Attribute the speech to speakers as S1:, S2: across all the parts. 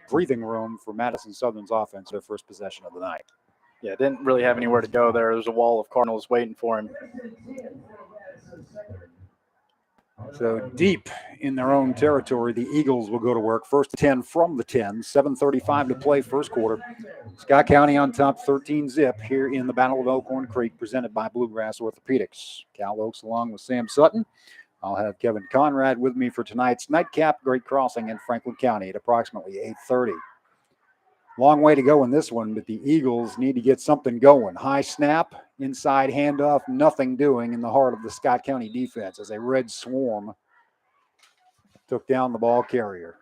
S1: breathing room for Madison Southern's offense, their first possession of the night.
S2: Yeah, didn't really have anywhere to go there. There was a wall of Cardinals waiting for him.
S1: So deep in their own territory, the Eagles will go to work. First 10 from the 10, 7:35 to play first quarter. Scott County on top, 13-zip here in the Battle of Elkhorn Creek, presented by Bluegrass Orthopedics. Cal Oaks along with Sam Sutton. I'll have Kevin Conrad with me for tonight's nightcap. Great Crossing in Franklin County at approximately 8:30. Long way to go in this one, but the Eagles need to get something going. High snap, inside handoff, nothing doing in the heart of the Scott County defense as a red swarm took down the ball carrier.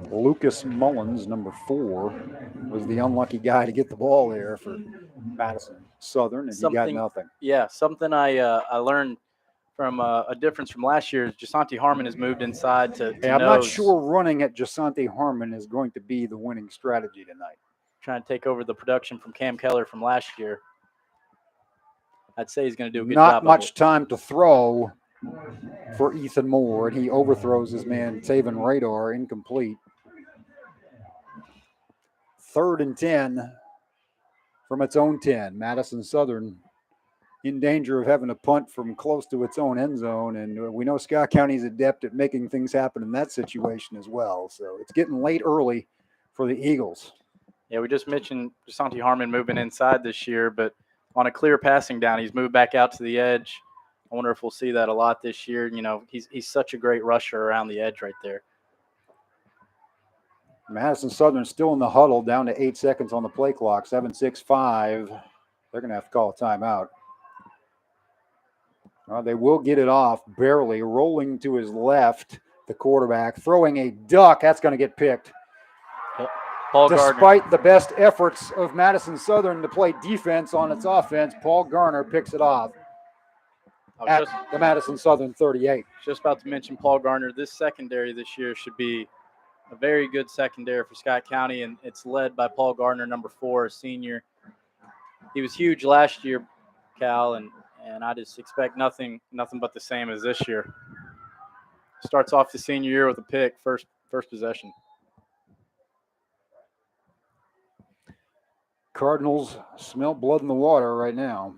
S1: Lucas Mullins, number 4, was the unlucky guy to get the ball there for Madison Southern, and he got nothing.
S2: Yeah, something I learned from a difference from last year is Jasante Harmon has moved inside to
S1: I'm not sure running at Jasante Harmon is going to be the winning strategy tonight.
S2: Trying to take over the production from Cam Keller from last year. I'd say he's going to do a good job.
S1: Not much time to throw for Ethan Moore, and he overthrows his man Taven Radar, incomplete. 3rd and 10 from its own 10. Madison Southern in danger of having to punt from close to its own end zone, and we know Scott County is adept at making things happen in that situation as well. So it's getting late early for the Eagles.
S2: Yeah, we just mentioned Jasante Harmon moving inside this year, but on a clear passing down, he's moved back out to the edge. I wonder if we'll see that a lot this year. You know, he's such a great rusher around the edge right there.
S1: Madison Southern still in the huddle, down to 8 seconds on the play clock, 7-6-5. They're going to have to call a timeout. They will get it off, barely, rolling to his left, the quarterback, throwing a duck. That's going to get picked. Despite the best efforts of Madison Southern to play defense on its offense, Paul Garner picks it off at the Madison Southern 38.
S2: Just about to mention Paul Garner. This secondary this year should be a very good secondary for Scott County, and it's led by Paul Gardner, number 4, a senior. He was huge last year, Cal, and I just expect nothing but the same as this year. Starts off the senior year with a pick, first possession.
S1: Cardinals smell blood in the water right now.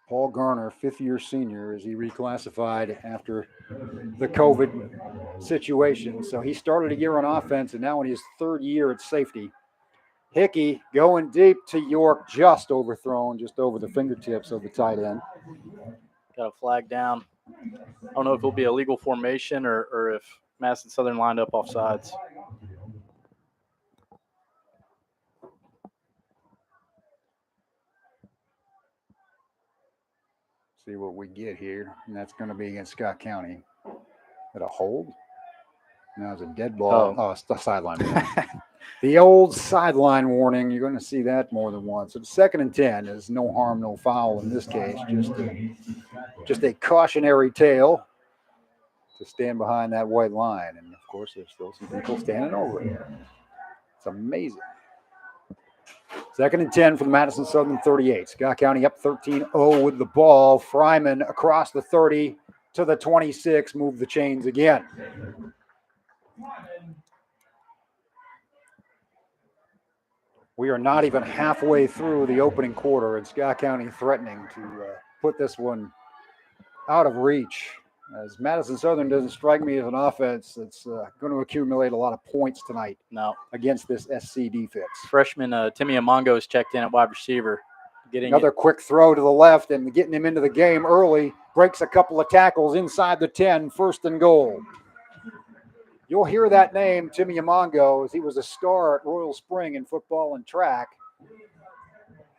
S1: Paul Garner, 5th-year senior, as he reclassified after the COVID situation. So he started a year on offense, and now in his 3rd year at safety. Hickey going deep to York, just overthrown, just over the fingertips of the tight end.
S2: Got a flag down. I don't know if it'll be a legal formation or if Madison Southern lined up offsides.
S1: See what we get here, and that's going to be against Scott County. At a hold? No, it's a dead ball. Oh, it's the sideline. The old sideline warning. You're going to see that more than once. So the 2nd and 10 is no harm, no foul in this case. Just a cautionary tale to stand behind that white line. And, of course, there's still some people standing over it. It's amazing. 2nd and 10 for the Madison Southern 38. Scott County up 13-0 with the ball. Fryman across the 30 to the 26. Move the chains again. We are not even halfway through the opening quarter, and Scott County threatening to put this one out of reach. As Madison Southern doesn't strike me as an offense that's going to accumulate a lot of points tonight against this SC defense.
S2: Freshman Timmy Amongo is checked in at wide receiver.
S1: Another quick throw to the left and getting him into the game early. Breaks a couple of tackles inside the 10, 1st and goal. You'll hear that name, Timmy Amongo, as he was a star at Royal Spring in football and track.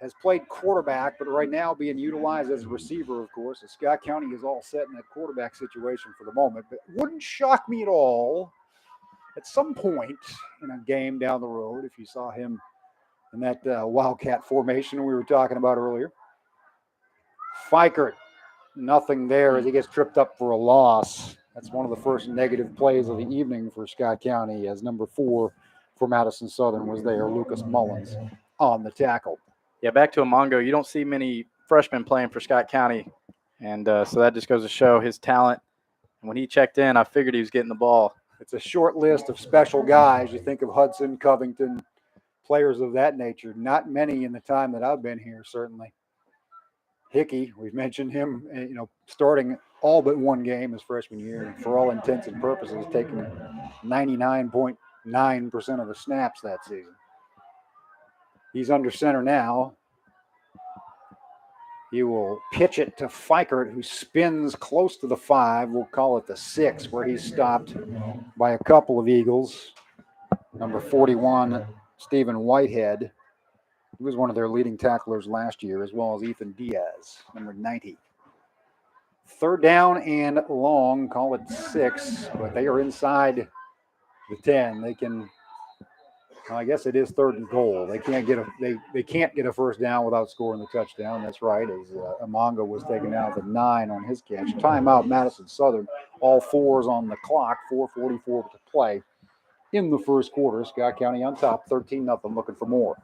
S1: Has played quarterback, but right now being utilized as a receiver, of course. As Scott County is all set in that quarterback situation for the moment. But it wouldn't shock me at all at some point in a game down the road if you saw him in that Wildcat formation we were talking about earlier. Fikert, nothing there as he gets tripped up for a loss. That's one of the first negative plays of the evening for Scott County, as number 4 for Madison Southern was there, Lucas Mullins. on the tackle.
S2: Yeah, back to Amongo. You don't see many freshmen playing for Scott County, and so that just goes to show his talent. And when he checked in, I figured he was getting the ball.
S1: It's a short list of special guys. You think of Hudson, Covington, players of that nature. Not many in the time that I've been here, certainly. Hickey, we've mentioned him, starting all but one game his freshman year, and for all intents and purposes, taking 99.9% of the snaps that season. He's under center now. He will pitch it to Fikert, who spins close to the 5. We'll call it the 6, where he's stopped by a couple of Eagles. Number 41, Stephen Whitehead. He was one of their leading tacklers last year, as well as Ethan Diaz, number 90. Third down and long, call it 6, but they are inside the 10. They can, I guess it is third and goal. They can't get a first down without scoring the touchdown. That's right, as Amongo was taken down at the 9 on his catch. Timeout, Madison Southern. All 4s on the clock, 4:44 to play in the first quarter. Scott County on top, 13-0, looking for more.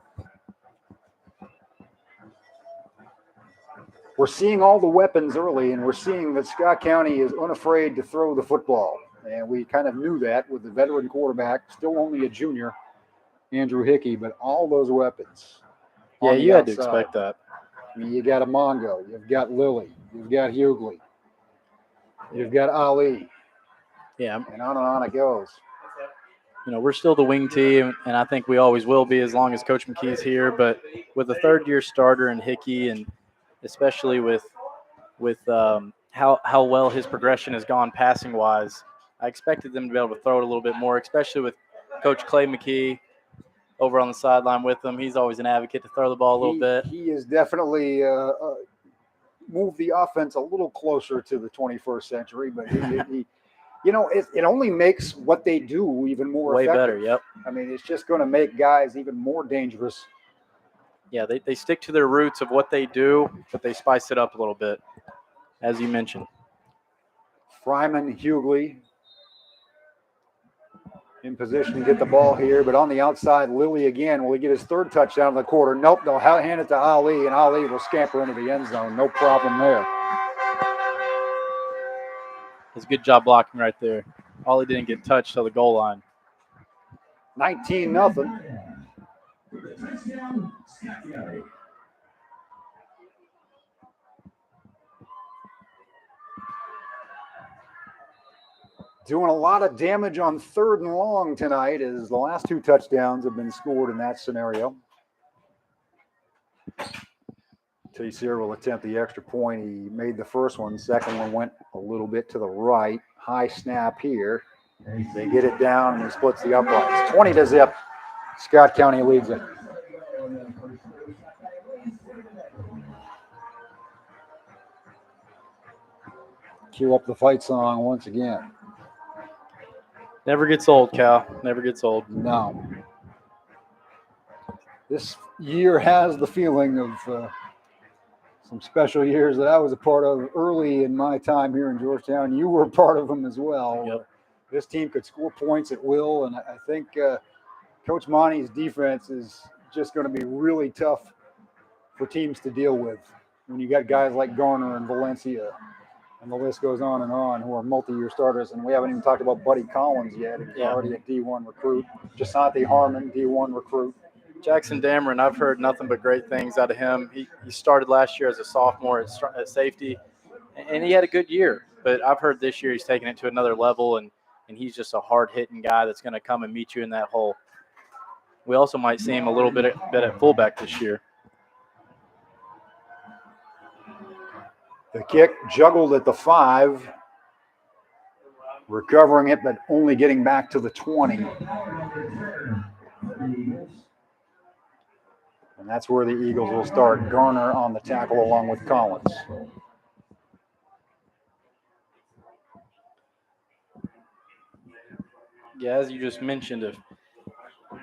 S1: We're seeing all the weapons early, and we're seeing that Scott County is unafraid to throw the football. And we kind of knew that with the veteran quarterback, still only a junior, Andrew Hickey, but all those weapons.
S2: Yeah, you had to expect that.
S1: I mean, you got Amongo, you've got Lilly, you've got Hughley, you've got Ali.
S2: Yeah.
S1: And on it goes.
S2: We're still the wing team, and I think we always will be as long as Coach McKee's here. But with a third-year starter in Hickey, and especially with how well his progression has gone passing-wise, I expected them to be able to throw it a little bit more, especially with Coach Clay McKee over on the sideline with him. He's always an advocate to throw the ball a little bit.
S1: He has definitely moved the offense a little closer to the 21st century, but he it only makes what they do even more
S2: way
S1: effective.
S2: Better. Yep.
S1: I mean, it's just going to make guys even more dangerous.
S2: Yeah, they stick to their roots of what they do, but they spice it up a little bit, as you mentioned.
S1: Fryman, Hughley in position to get the ball here, but on the outside, Lilly again. Will he get his third touchdown of the quarter? Nope, they'll hand it to Ali, and Ali will scamper into the end zone. No problem there.
S2: It's a good job blocking right there. Ali didn't get touched till the goal line.
S1: 19-0. Doing a lot of damage on third and long tonight, as the last 2 touchdowns have been scored in that scenario. Tayseer will attempt the extra point. He made the first one. Second one went a little bit to the right. High snap here. They get it down, and he splits the uprights. 20-0. Scott County leads it. Cue up the fight song once again.
S2: Never gets old, Cal. Never gets old.
S1: No. This year has the feeling of some special years that I was a part of early in my time here in Georgetown. You were a part of them as well.
S2: Yep.
S1: This team could score points at will, and I think Coach Monty's defense is just going to be really tough for teams to deal with when you got guys like Garner and Valencia, and the list goes on and on, who are multi-year starters. And we haven't even talked about Buddy Collins yet. He's already a D1 recruit. Jasante Harmon, D1 recruit.
S2: Jackson Dameron, I've heard nothing but great things out of him. He started last year as a sophomore at safety, and he had a good year. But I've heard this year he's taking it to another level, and he's just a hard-hitting guy that's going to come and meet you in that hole. We also might see him a little bit at fullback this year.
S1: The kick juggled at the 5, recovering it, but only getting back to the 20. And that's where the Eagles will start. Garner on the tackle along with Collins.
S2: Yeah, as you just mentioned,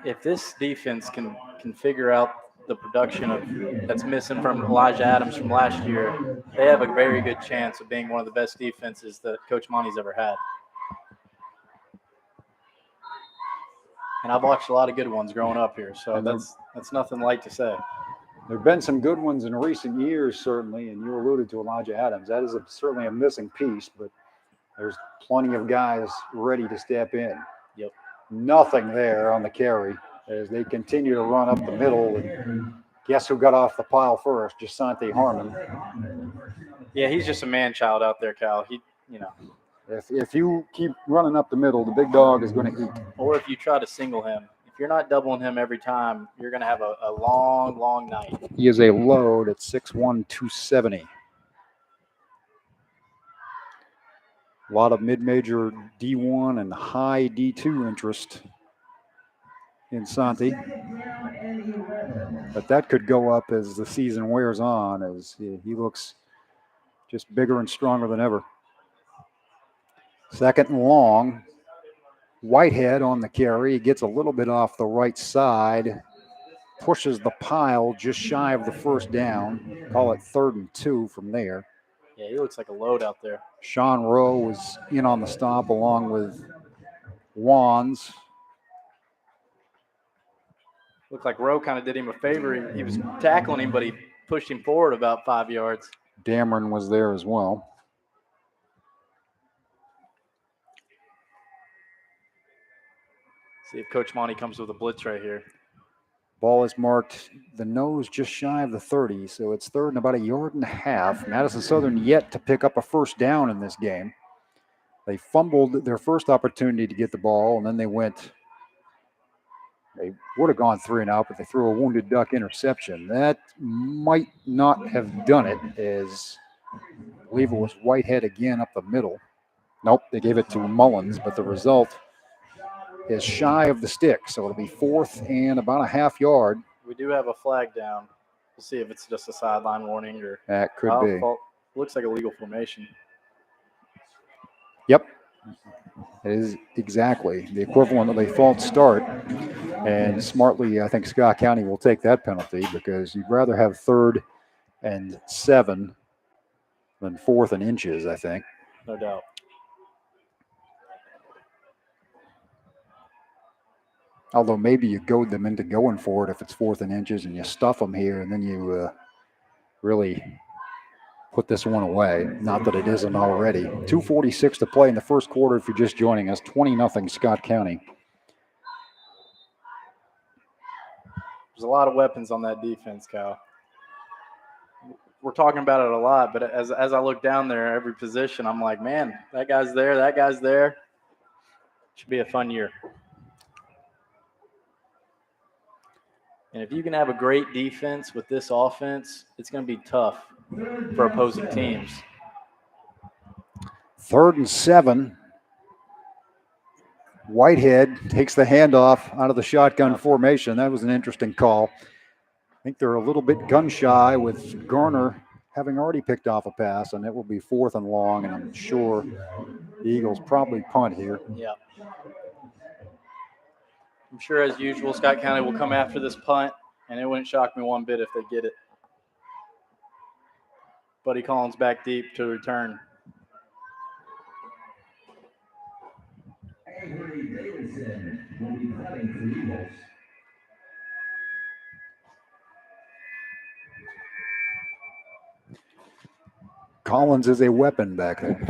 S2: if this defense can figure out the production that's missing from Elijah Adams from last year, they have a very good chance of being one of the best defenses that Coach Monty's ever had. And I've watched a lot of good ones growing up here, so
S1: And
S2: that's nothing light to say.
S1: There have been some good ones in recent years, certainly, and you alluded to Elijah Adams. That is certainly a missing piece, but there's plenty of guys ready to step in.
S2: Yep.
S1: Nothing there on the carry as they continue to run up the middle. And guess who got off the pile first? Jasante Harmon.
S2: Yeah, he's just a man-child out there, Cal.
S1: If you keep running up the middle, the big dog is going to eat.
S2: Or if you try to single him. If you're not doubling him every time, you're going to have a long, long night.
S1: He is a load at 6'1", 270. A lot of mid-major D1 and high D2 interest in Santi. But that could go up as the season wears on, as he looks just bigger and stronger than ever. Second and long. Whitehead on the carry. He gets a little bit off the right side. Pushes the pile just shy of the first down. Call it 3rd and 2 from there.
S2: Yeah, he looks like a load out there.
S1: Sean Rowe was in on the stop along with Wands.
S2: Looked like Rowe kind of did him a favor. He was tackling him, but he pushed him forward about 5 yards.
S1: Dameron was there as well.
S2: See if Coach Monty comes with a blitz right here.
S1: Ball is marked the nose just shy of the 30, so it's 3rd and about 1.5 yards. Madison Southern yet to pick up a first down in this game. They fumbled their first opportunity to get the ball, and then they would have gone 3 and out, but they threw a wounded duck interception. That might not have done it, as I believe it was Whitehead again up the middle. Nope, they gave it to Mullins, but the result is shy of the stick, so it'll be 4th and about 1/2 yard.
S2: We do have a flag down. We'll see if it's just a sideline warning or
S1: that could be.
S2: Looks like a legal formation.
S1: Yep, it is exactly the equivalent of a false start. And smartly, I think Scott County will take that penalty, because you'd rather have 3rd and 7 than 4th and inches, I think.
S2: No doubt.
S1: Although maybe you goad them into going for it if it's 4th and inches, and you stuff them here, and then you really put this one away. Not that it isn't already. 2:46 to play in the first quarter if you're just joining us. 20-0 Scott County.
S2: There's a lot of weapons on that defense, Cal. We're talking about it a lot, but as I look down there, every position, I'm like, man, that guy's there, that guy's there. Should be a fun year. And if you can have a great defense with this offense, it's going to be tough for opposing teams.
S1: 3rd and 7. Whitehead takes the handoff out of the shotgun formation. That was an interesting call. I think they're a little bit gun shy with Garner having already picked off a pass, and it will be 4th and long, and I'm sure the Eagles probably punt here.
S2: Yeah. I'm sure, as usual, Scott County will come after this punt, and it wouldn't shock me one bit if they get it. Buddy Collins back deep to return.
S1: Collins is a weapon back there.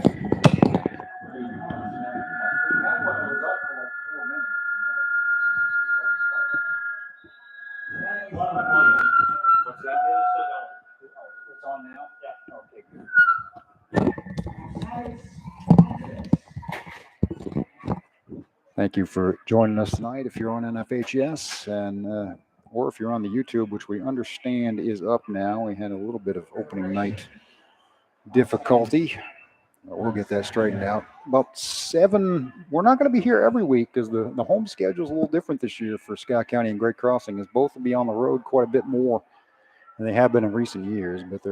S1: Thank you for joining us tonight. If you're on NFHS and or if you're on the YouTube, which we understand is up now, we had a little bit of opening night difficulty. We'll get that straightened out. About 7. We're not going to be here every week because the home schedule is a little different this year for Scott County and Great Crossing, as both will be on the road quite a bit more than they have been in recent years. But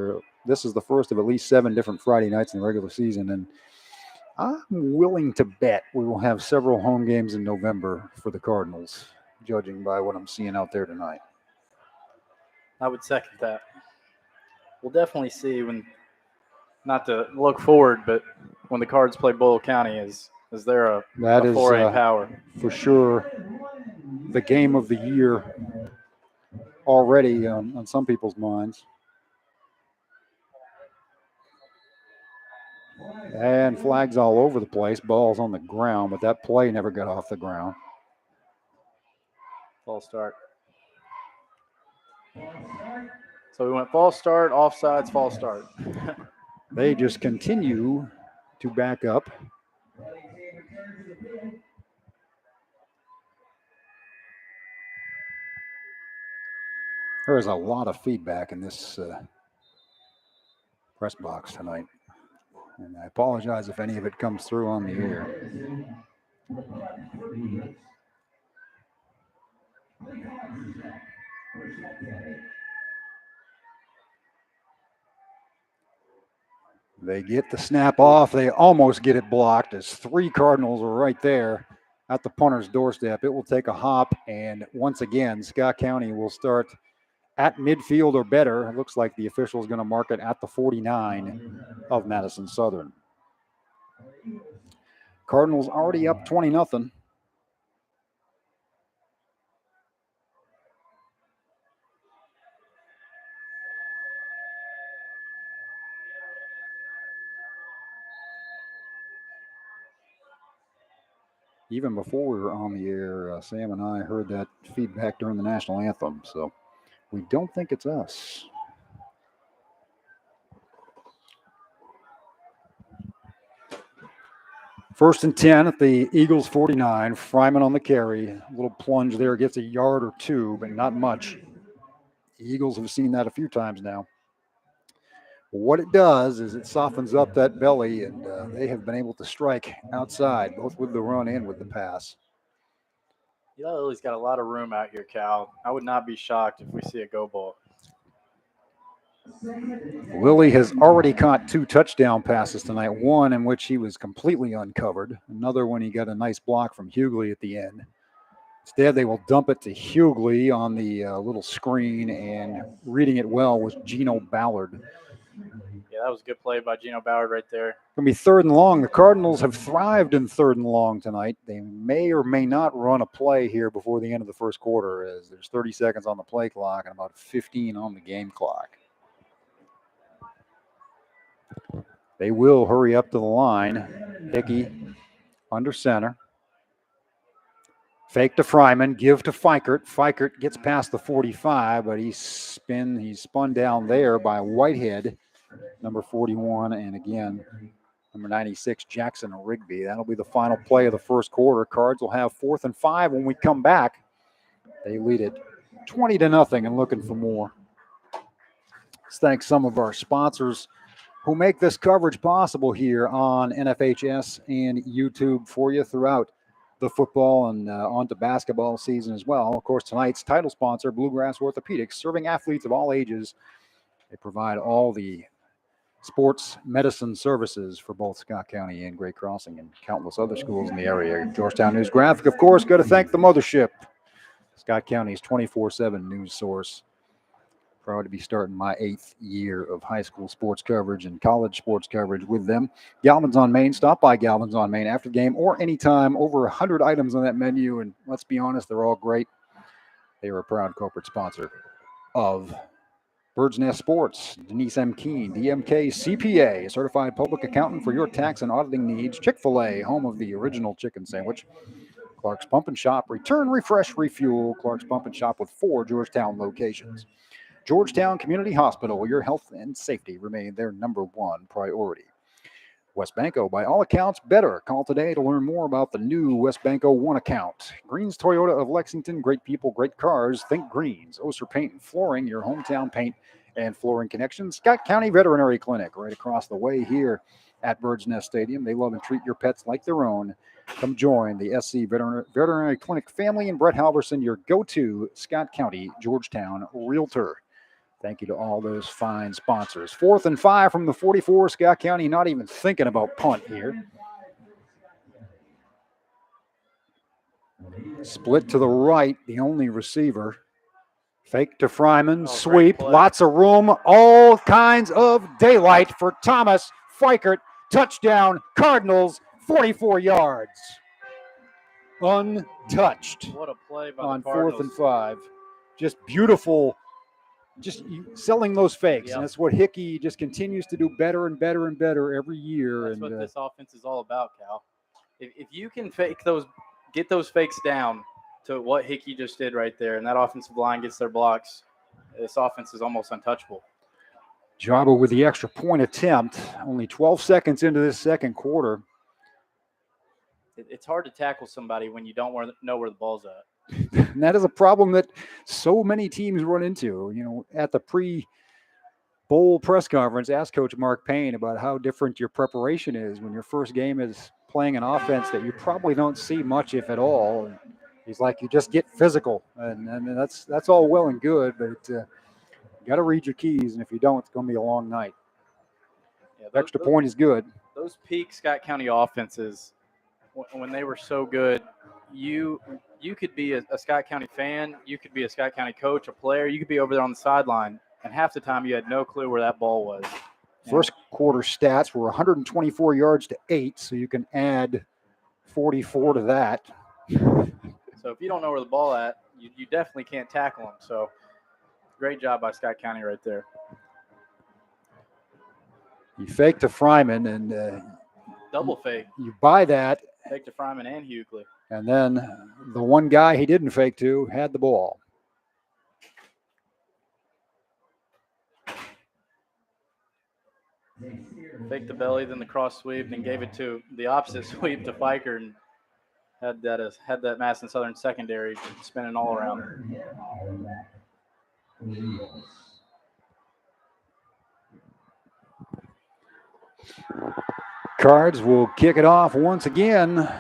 S1: this is the first of at least 7 different Friday nights in the regular season, and I'm willing to bet we will have several home games in November for the Cardinals, judging by what I'm seeing out there tonight.
S2: I would second that. We'll definitely see when, not to look forward, but when the Cards play Boyle County, is there a 4A power?
S1: For sure the game of the year already on some people's minds. And flags all over the place. Ball's on the ground, but that play never got off the ground.
S2: False start. So we went false start, offsides, false start.
S1: They just continue to back up. There is a lot of feedback in this press box tonight. And I apologize if any of it comes through on the air. They get the snap off. They almost get it blocked as 3 Cardinals are right there at the punter's doorstep. It will take a hop, and once again, Scott County will start at midfield or better. It looks like the official is going to mark it at the 49 of Madison Southern. Cardinals already up 20-0. Even before we were on the air, Sam and I heard that feedback during the national anthem, so we don't think it's us. First and 10 at the Eagles 49. Fryman on the carry. A little plunge there, gets a yard or 2, but not much. The Eagles have seen that a few times now. What it does is it softens up that belly, and they have been able to strike outside, both with the run and with the pass.
S2: Lily's got a lot of room out here, Cal. I would not be shocked if we see a go ball.
S1: Lilly has already caught 2 touchdown passes tonight, one in which he was completely uncovered, another when he got a nice block from Hughley at the end. Instead, they will dump it to Hughley on the little screen, and reading it well was Gino Ballard.
S2: Yeah, that was a good play by Gino Ballard right there.
S1: Going to be 3rd and long. The Cardinals have thrived in 3rd and long tonight. They may or may not run a play here before the end of the first quarter, as there's 30 seconds on the play clock and about 15 on the game clock. They will hurry up to the line. Hickey under center. Fake to Fryman, give to Fikert. Fikert gets past the 45, but he's spun down there by Whitehead, number 41, and again, number 96, Jackson Rigby. That'll be the final play of the first quarter. Cards will have 4th and 5 when we come back. They lead it 20-0 and looking for more. Let's thank some of our sponsors who make this coverage possible here on NFHS and YouTube for you throughout the football and on to basketball season as well. Of course, tonight's title sponsor, Bluegrass Orthopedics, serving athletes of all ages. They provide all the sports medicine services for both Scott County and Great Crossing and countless other schools in the area. Georgetown News Graphic, of course, got to thank the mothership, Scott County's 24/7 news source. Proud to be starting my 8th year of high school sports coverage and college sports coverage with them. Galvin's on Main. Stop by Galvin's on Main after game or anytime. Over 100 items on that menu, and let's be honest, they're all great. They are a proud corporate sponsor of Bird's Nest Sports. Denise M. Keene, DMK CPA, certified public accountant for your tax and auditing needs. Chick-fil-A, home of the original chicken sandwich. Clark's Pump and Shop, return, refresh, refuel. Clark's Pump and Shop with 4 Georgetown locations. Georgetown Community Hospital, your health and safety remain their number 1 priority. Westbanco, by all accounts, better. Call today to learn more about the new Westbanco One account. Greens Toyota of Lexington, great people, great cars. Think Greens. Oster Paint and Flooring, your hometown paint and flooring connection. Scott County Veterinary Clinic, right across the way here at Bird's Nest Stadium. They love and treat your pets like their own. Come join the SC Veterinary Clinic family and Brett Halverson, your go-to Scott County Georgetown realtor. Thank you to all those fine sponsors. 4th and 5 from the 44. Scott County not even thinking about punt here. Split to the right, the only receiver. Fake to Fryman, sweep, lots of room, all kinds of daylight for Thomas Fikert. Touchdown, Cardinals, 44 yards. untouched
S2: What a play by
S1: on
S2: the Cardinals.
S1: 4th and 5. Just beautiful, just selling those fakes.
S2: Yep.
S1: And that's what Hickey just continues to do better and better and better every year.
S2: That's
S1: and
S2: what this offense is all about, Cal. If you can get those fakes down to what Hickey just did right there, and that offensive line gets their blocks, this offense is almost untouchable.
S1: Jabba with the extra point attempt, only 12 seconds into this second quarter.
S2: It's hard to tackle somebody when you don't know where the ball's at.
S1: And that is a problem that so many teams run into. You know, at the pre-bowl press conference, asked Coach Mark Payne about how different your preparation is when your first game is playing an offense that you probably don't see much, if at all. And he's like, you just get physical, and that's all well and good, but you got to read your keys, and if you don't, it's going to be a long night. Yeah, extra point is good.
S2: Those peak Scott County offenses, when they were so good, you could be a Scott County fan, you could be a Scott County coach, a player, you could be over there on the sideline, and half the time you had no clue where that ball was.
S1: First quarter stats were 124 yards to 8, so you can add 44 to that.
S2: So if you don't know where the ball at, you definitely can't tackle them. So great job by Scott County right there.
S1: You fake to Fryman, and
S2: double fake.
S1: You buy that.
S2: Fake to Fryman and Hughley.
S1: And then the one guy he didn't fake to had the ball.
S2: Faked the belly, then the cross sweep, then gave it to the opposite sweep to Fiker, and had that Madison Southern secondary spinning all around.
S1: Cards will kick it off once again.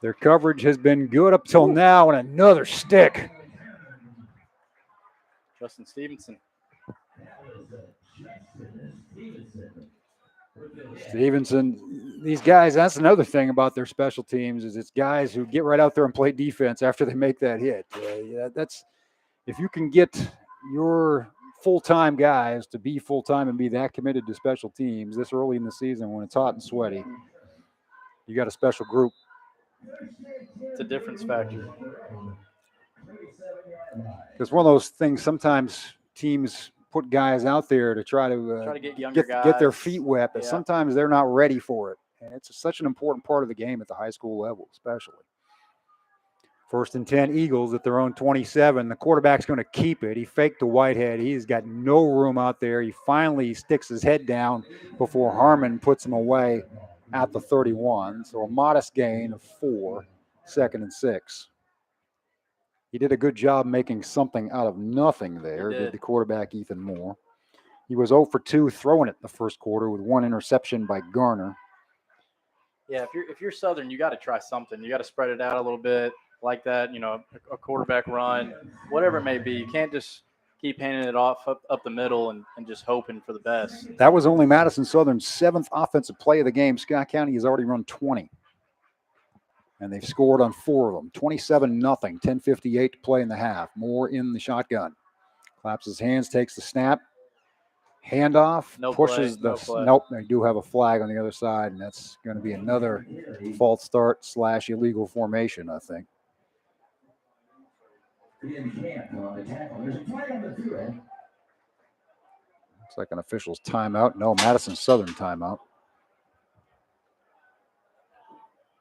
S1: Their coverage has been good up till now, and another stick.
S2: Justin Stevenson.
S1: Stevenson, these guys, that's another thing about their special teams, is it's guys who get right out there and play defense after they make that hit. That's, if you can get your full-time guys to be full-time and be that committed to special teams this early in the season when it's hot and sweaty, you got a special group.
S2: It's a difference factor.
S1: It's one of those things, sometimes teams put guys out there to try to get their feet wet, but sometimes they're not ready for it. And it's such an important part of the game at the high school level, especially. 1st and 10 Eagles at their own 27. The quarterback's going to keep it. He faked to Whitehead. He's got no room out there. He finally sticks his head down before Harmon puts him away at the 31. So a modest gain of 4, 2nd and 6. He did a good job making something out of nothing there, did the quarterback Ethan Moore. He was 0 for 2 throwing it in the first quarter with 1 interception by Garner.
S2: Yeah, if you're Southern, you got to try something. You got to spread it out a little bit like that, a quarterback run, whatever it may be. You can't just keep handing it off up the middle and just hoping for the best.
S1: That was only Madison Southern's 7th offensive play of the game. Scott County has already run 20. And they've scored on 4 of them. 27-0, 10:58 to play in the half. Moore in the shotgun. Claps his hands, takes the snap. Handoff, pushes the – nope, they do have a flag on the other side, and that's going to be another false start / illegal formation, I think. Looks like an official's timeout. No, Madison Southern timeout.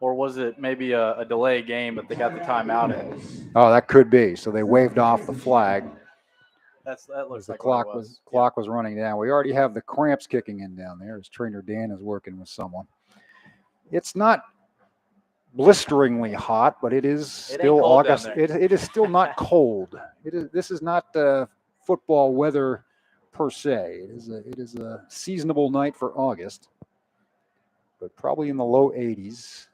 S2: Or was it maybe a delay game, but they got the timeout in?
S1: Oh, that could be. So they waved off the flag.
S2: That looks like
S1: the clock was running down. We already have the cramps kicking in down there as trainer Dan is working with someone. It's not blisteringly hot, but it is still August. It is still not cold. This is not football weather per se. It is a seasonable night for August, but probably in the low 80s.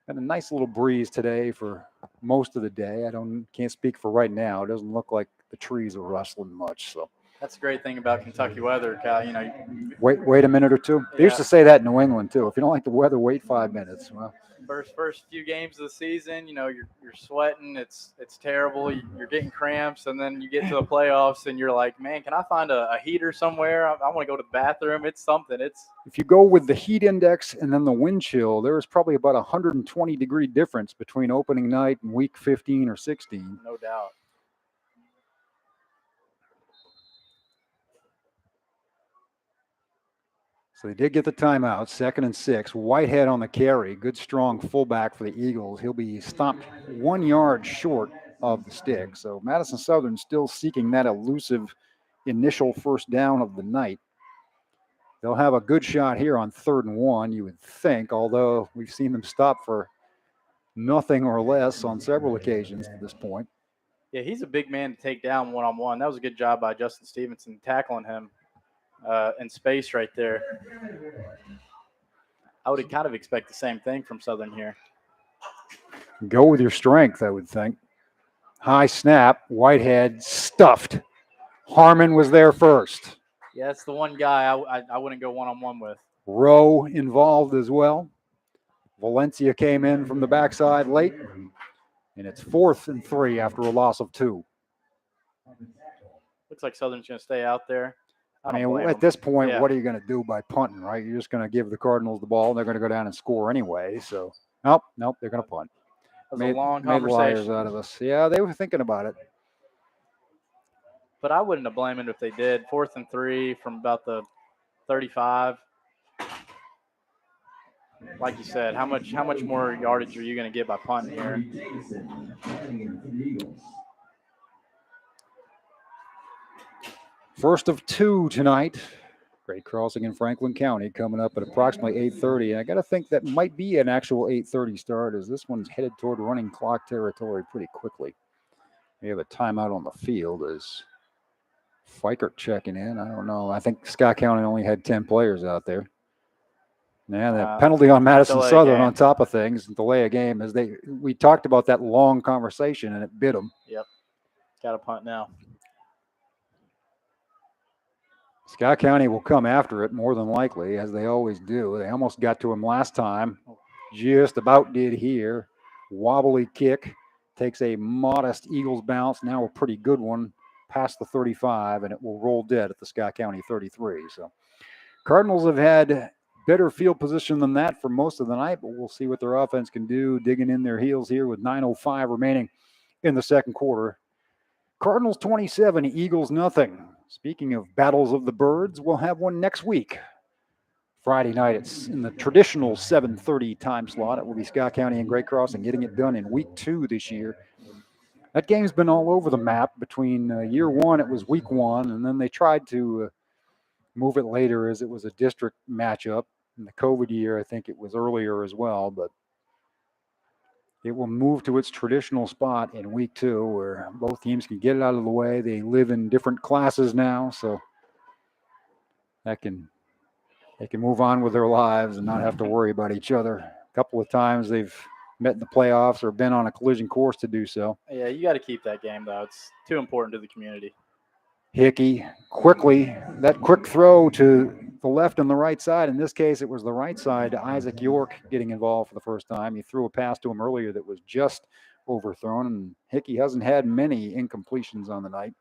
S1: And a nice little breeze today for most of the day. Can't speak for right now. It doesn't look like the trees are rustling much. So
S2: that's a great thing about Kentucky weather, Cal.
S1: Wait a minute or two. They used to say that in New England too. If you don't like the weather, wait 5 minutes. Well,
S2: First few games of the season, you're sweating. It's terrible. You're getting cramps, and then you get to the playoffs, and you're like, man, can I find a heater somewhere? I want to go to the bathroom. It's something.
S1: If you go with the heat index and then the wind chill, there is probably about 120-degree difference between opening night and week 15 or 16.
S2: No doubt.
S1: So they did get the timeout, 2nd and 6. Whitehead on the carry. Good, strong fullback for the Eagles. He'll be stopped 1 yard short of the stick. So Madison Southern still seeking that elusive initial first down of the night. They'll have a good shot here on 3rd and 1, you would think, although we've seen them stop for nothing or less on several occasions at this point.
S2: Yeah, he's a big man to take down one-on-one. That was a good job by Justin Stevenson tackling him in space right there. I would kind of expect the same thing from Southern here.
S1: Go with your strength, I would think. High snap, Whitehead stuffed. Harmon was there first.
S2: Yeah, that's the one guy I wouldn't go one-on-one with.
S1: Rowe involved as well. Valencia came in from the backside late, and it's 4th and 3 after a loss of 2.
S2: Looks like Southern's going to stay out there.
S1: I mean, at this point, what are you going to do by punting, right? You're just going to give the Cardinals the ball, and they're going to go down and score anyway. So, nope, they're going to punt.
S2: That was a long conversation.
S1: Made liars out of us. Yeah, they were thinking about it.
S2: But I wouldn't have blamed it if they did. 4th and 3 from about the 35. Like you said, how much more yardage are you going to get by punting here?
S1: First of 2 tonight. Great Crossing in Franklin County coming up at approximately 8:30. And I got to think that might be an actual 8:30 start, as this one's headed toward running clock territory pretty quickly. We have a timeout on the field as Fikert checking in. I don't know. I think Scott County only had 10 players out there. Yeah, the penalty on Madison Southern on top of things, delay a game, as we talked about that long conversation and it bit them.
S2: Yep. Got a punt now.
S1: Scott County will come after it more than likely, as they always do. They almost got to him last time. Just about did here. Wobbly kick. Takes a modest Eagles bounce. Now a pretty good one past the 35, and it will roll dead at the Scott County 33. So Cardinals have had better field position than that for most of the night, but we'll see what their offense can do, digging in their heels here with 9:05 remaining in the second quarter. Cardinals 27, Eagles nothing. Speaking of battles of the birds, we'll have one next week. Friday night, it's in the traditional 7:30 time slot. It will be Scott County and Great Crossing getting it done in week 2 this year. That game's been all over the map. Between year 1, it was week 1, and then they tried to move it later as it was a district matchup. In the COVID year, I think it was earlier as well, but it will move to its traditional spot in week 2 where both teams can get it out of the way. They live in different classes now, so they can move on with their lives and not have to worry about each other. A couple of times they've met in the playoffs or been on a collision course to do so.
S2: Yeah, you got to keep that game, though. It's too important to the community.
S1: Hickey quickly, that quick throw to the left and the right side. In this case, it was the right side. Isaac York getting involved for the first time. He threw a pass to him earlier that was just overthrown, and Hickey hasn't had many incompletions on the night.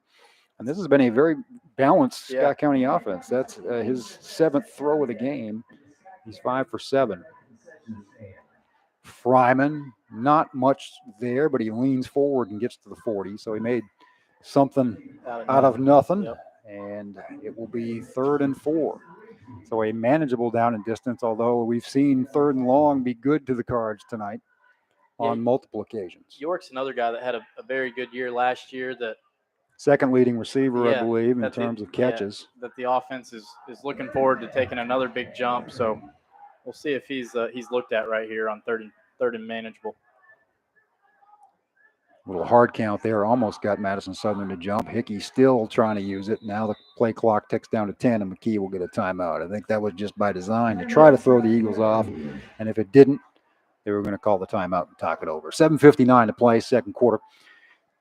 S1: And this has been a very balanced Scott County offense. That's his 7th throw of the game. He's 5 for 7. Fryman, not much there, but he leans forward and gets to the 40. So he made something out of nothing.
S2: Yep.
S1: And it will be 3rd and 4. So a manageable down and distance, although we've seen 3rd and long be good to the Cards tonight on multiple occasions.
S2: York's another guy that had a very good year last year. That
S1: second leading receiver, I believe, in terms of catches.
S2: That the offense is looking forward to taking another big jump. So we'll see if he's looked at right here on 3rd and manageable.
S1: Little hard count there. Almost got Madison Southern to jump. Hickey still trying to use it. Now the play clock ticks down to 10, and McKee will get a timeout. I think that was just by design to try to throw the Eagles off. And if it didn't, they were going to call the timeout and talk it over. 7:59 to play, second quarter.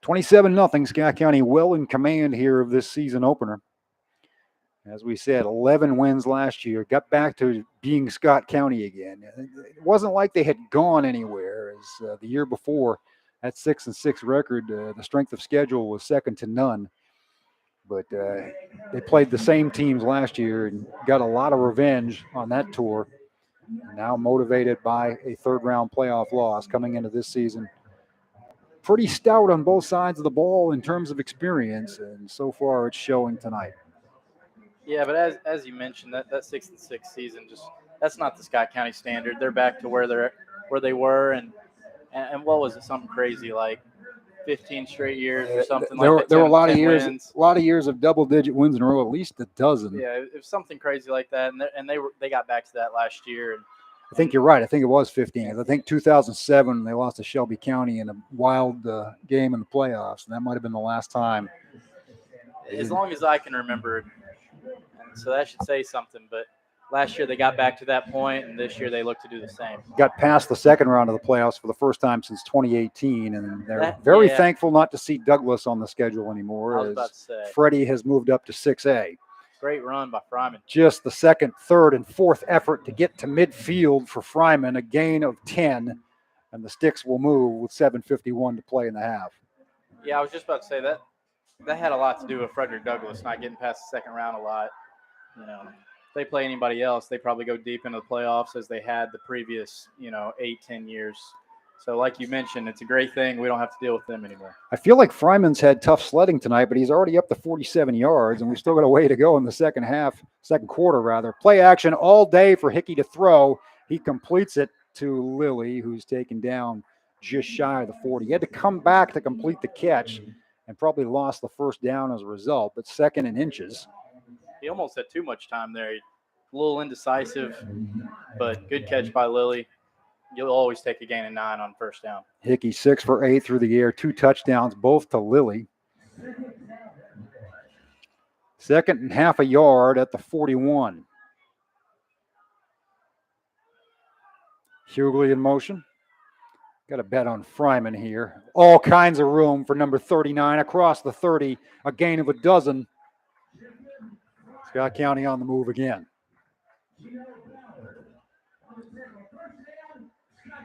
S1: 27-0. Scott County well in command here of this season opener. As we said, 11 wins last year, got back to being Scott County again. It wasn't like they had gone anywhere. As the year before, that 6-6 record, the strength of schedule was second to none. But they played the same teams last year and got a lot of revenge on that tour. Now motivated by a third-round playoff loss coming into this season. Pretty stout on both sides of the ball in terms of experience, and so far it's showing tonight.
S2: Yeah, but as you mentioned, that 6-6 season, just that's not the Scott County standard. They're back to where they were, and what was it? Something crazy like 15 straight years or something
S1: there
S2: like that.
S1: There were a lot of
S2: wins.
S1: years of double-digit wins in a row, at least a dozen.
S2: Yeah, it was something crazy like that, and they got back to that last year. And
S1: I think you're right. I think it was 15. I think 2007 they lost to Shelby County in a wild game in the playoffs, and that might have been the last time.
S2: As long as I can remember, and so that should say something. But last year they got back to that point, and this year they look to do the same.
S1: Got past the second round of the playoffs for the first time since 2018, and they're very thankful not to see Douglas on the schedule anymore.
S2: I was about to say.
S1: Freddie has moved up to 6A.
S2: Great run by Fryman.
S1: Just the second, third, and fourth effort to get to midfield for Fryman, a gain of 10, and the Sticks will move with 7:51 to play in the half.
S2: Yeah, I was just about to say that had a lot to do with Frederick Douglass not getting past the second round a lot. You know, if they play anybody else, they probably go deep into the playoffs as they had the previous, 8-10 years. So like you mentioned, it's a great thing. We don't have to deal with them anymore.
S1: I feel like Fryman's had tough sledding tonight, but he's already up to 47 yards, and we've still got a way to go in the second quarter rather. Play action all day for Hickey to throw. He completes it to Lilly, who's taken down just shy of the 40. He had to come back to complete the catch and probably lost the first down as a result, but second in inches.
S2: He almost had too much time there. A little indecisive, but good catch by Lilly. You'll always take a gain of 9 on first down.
S1: Hickey 6 for 8 through the air, 2 touchdowns, both to Lilly. Second and half a yard at the 41. Hughley in motion. Got a bet on Fryman here. All kinds of room for number 39 across the 30, a gain of a dozen. Scott County on the move again.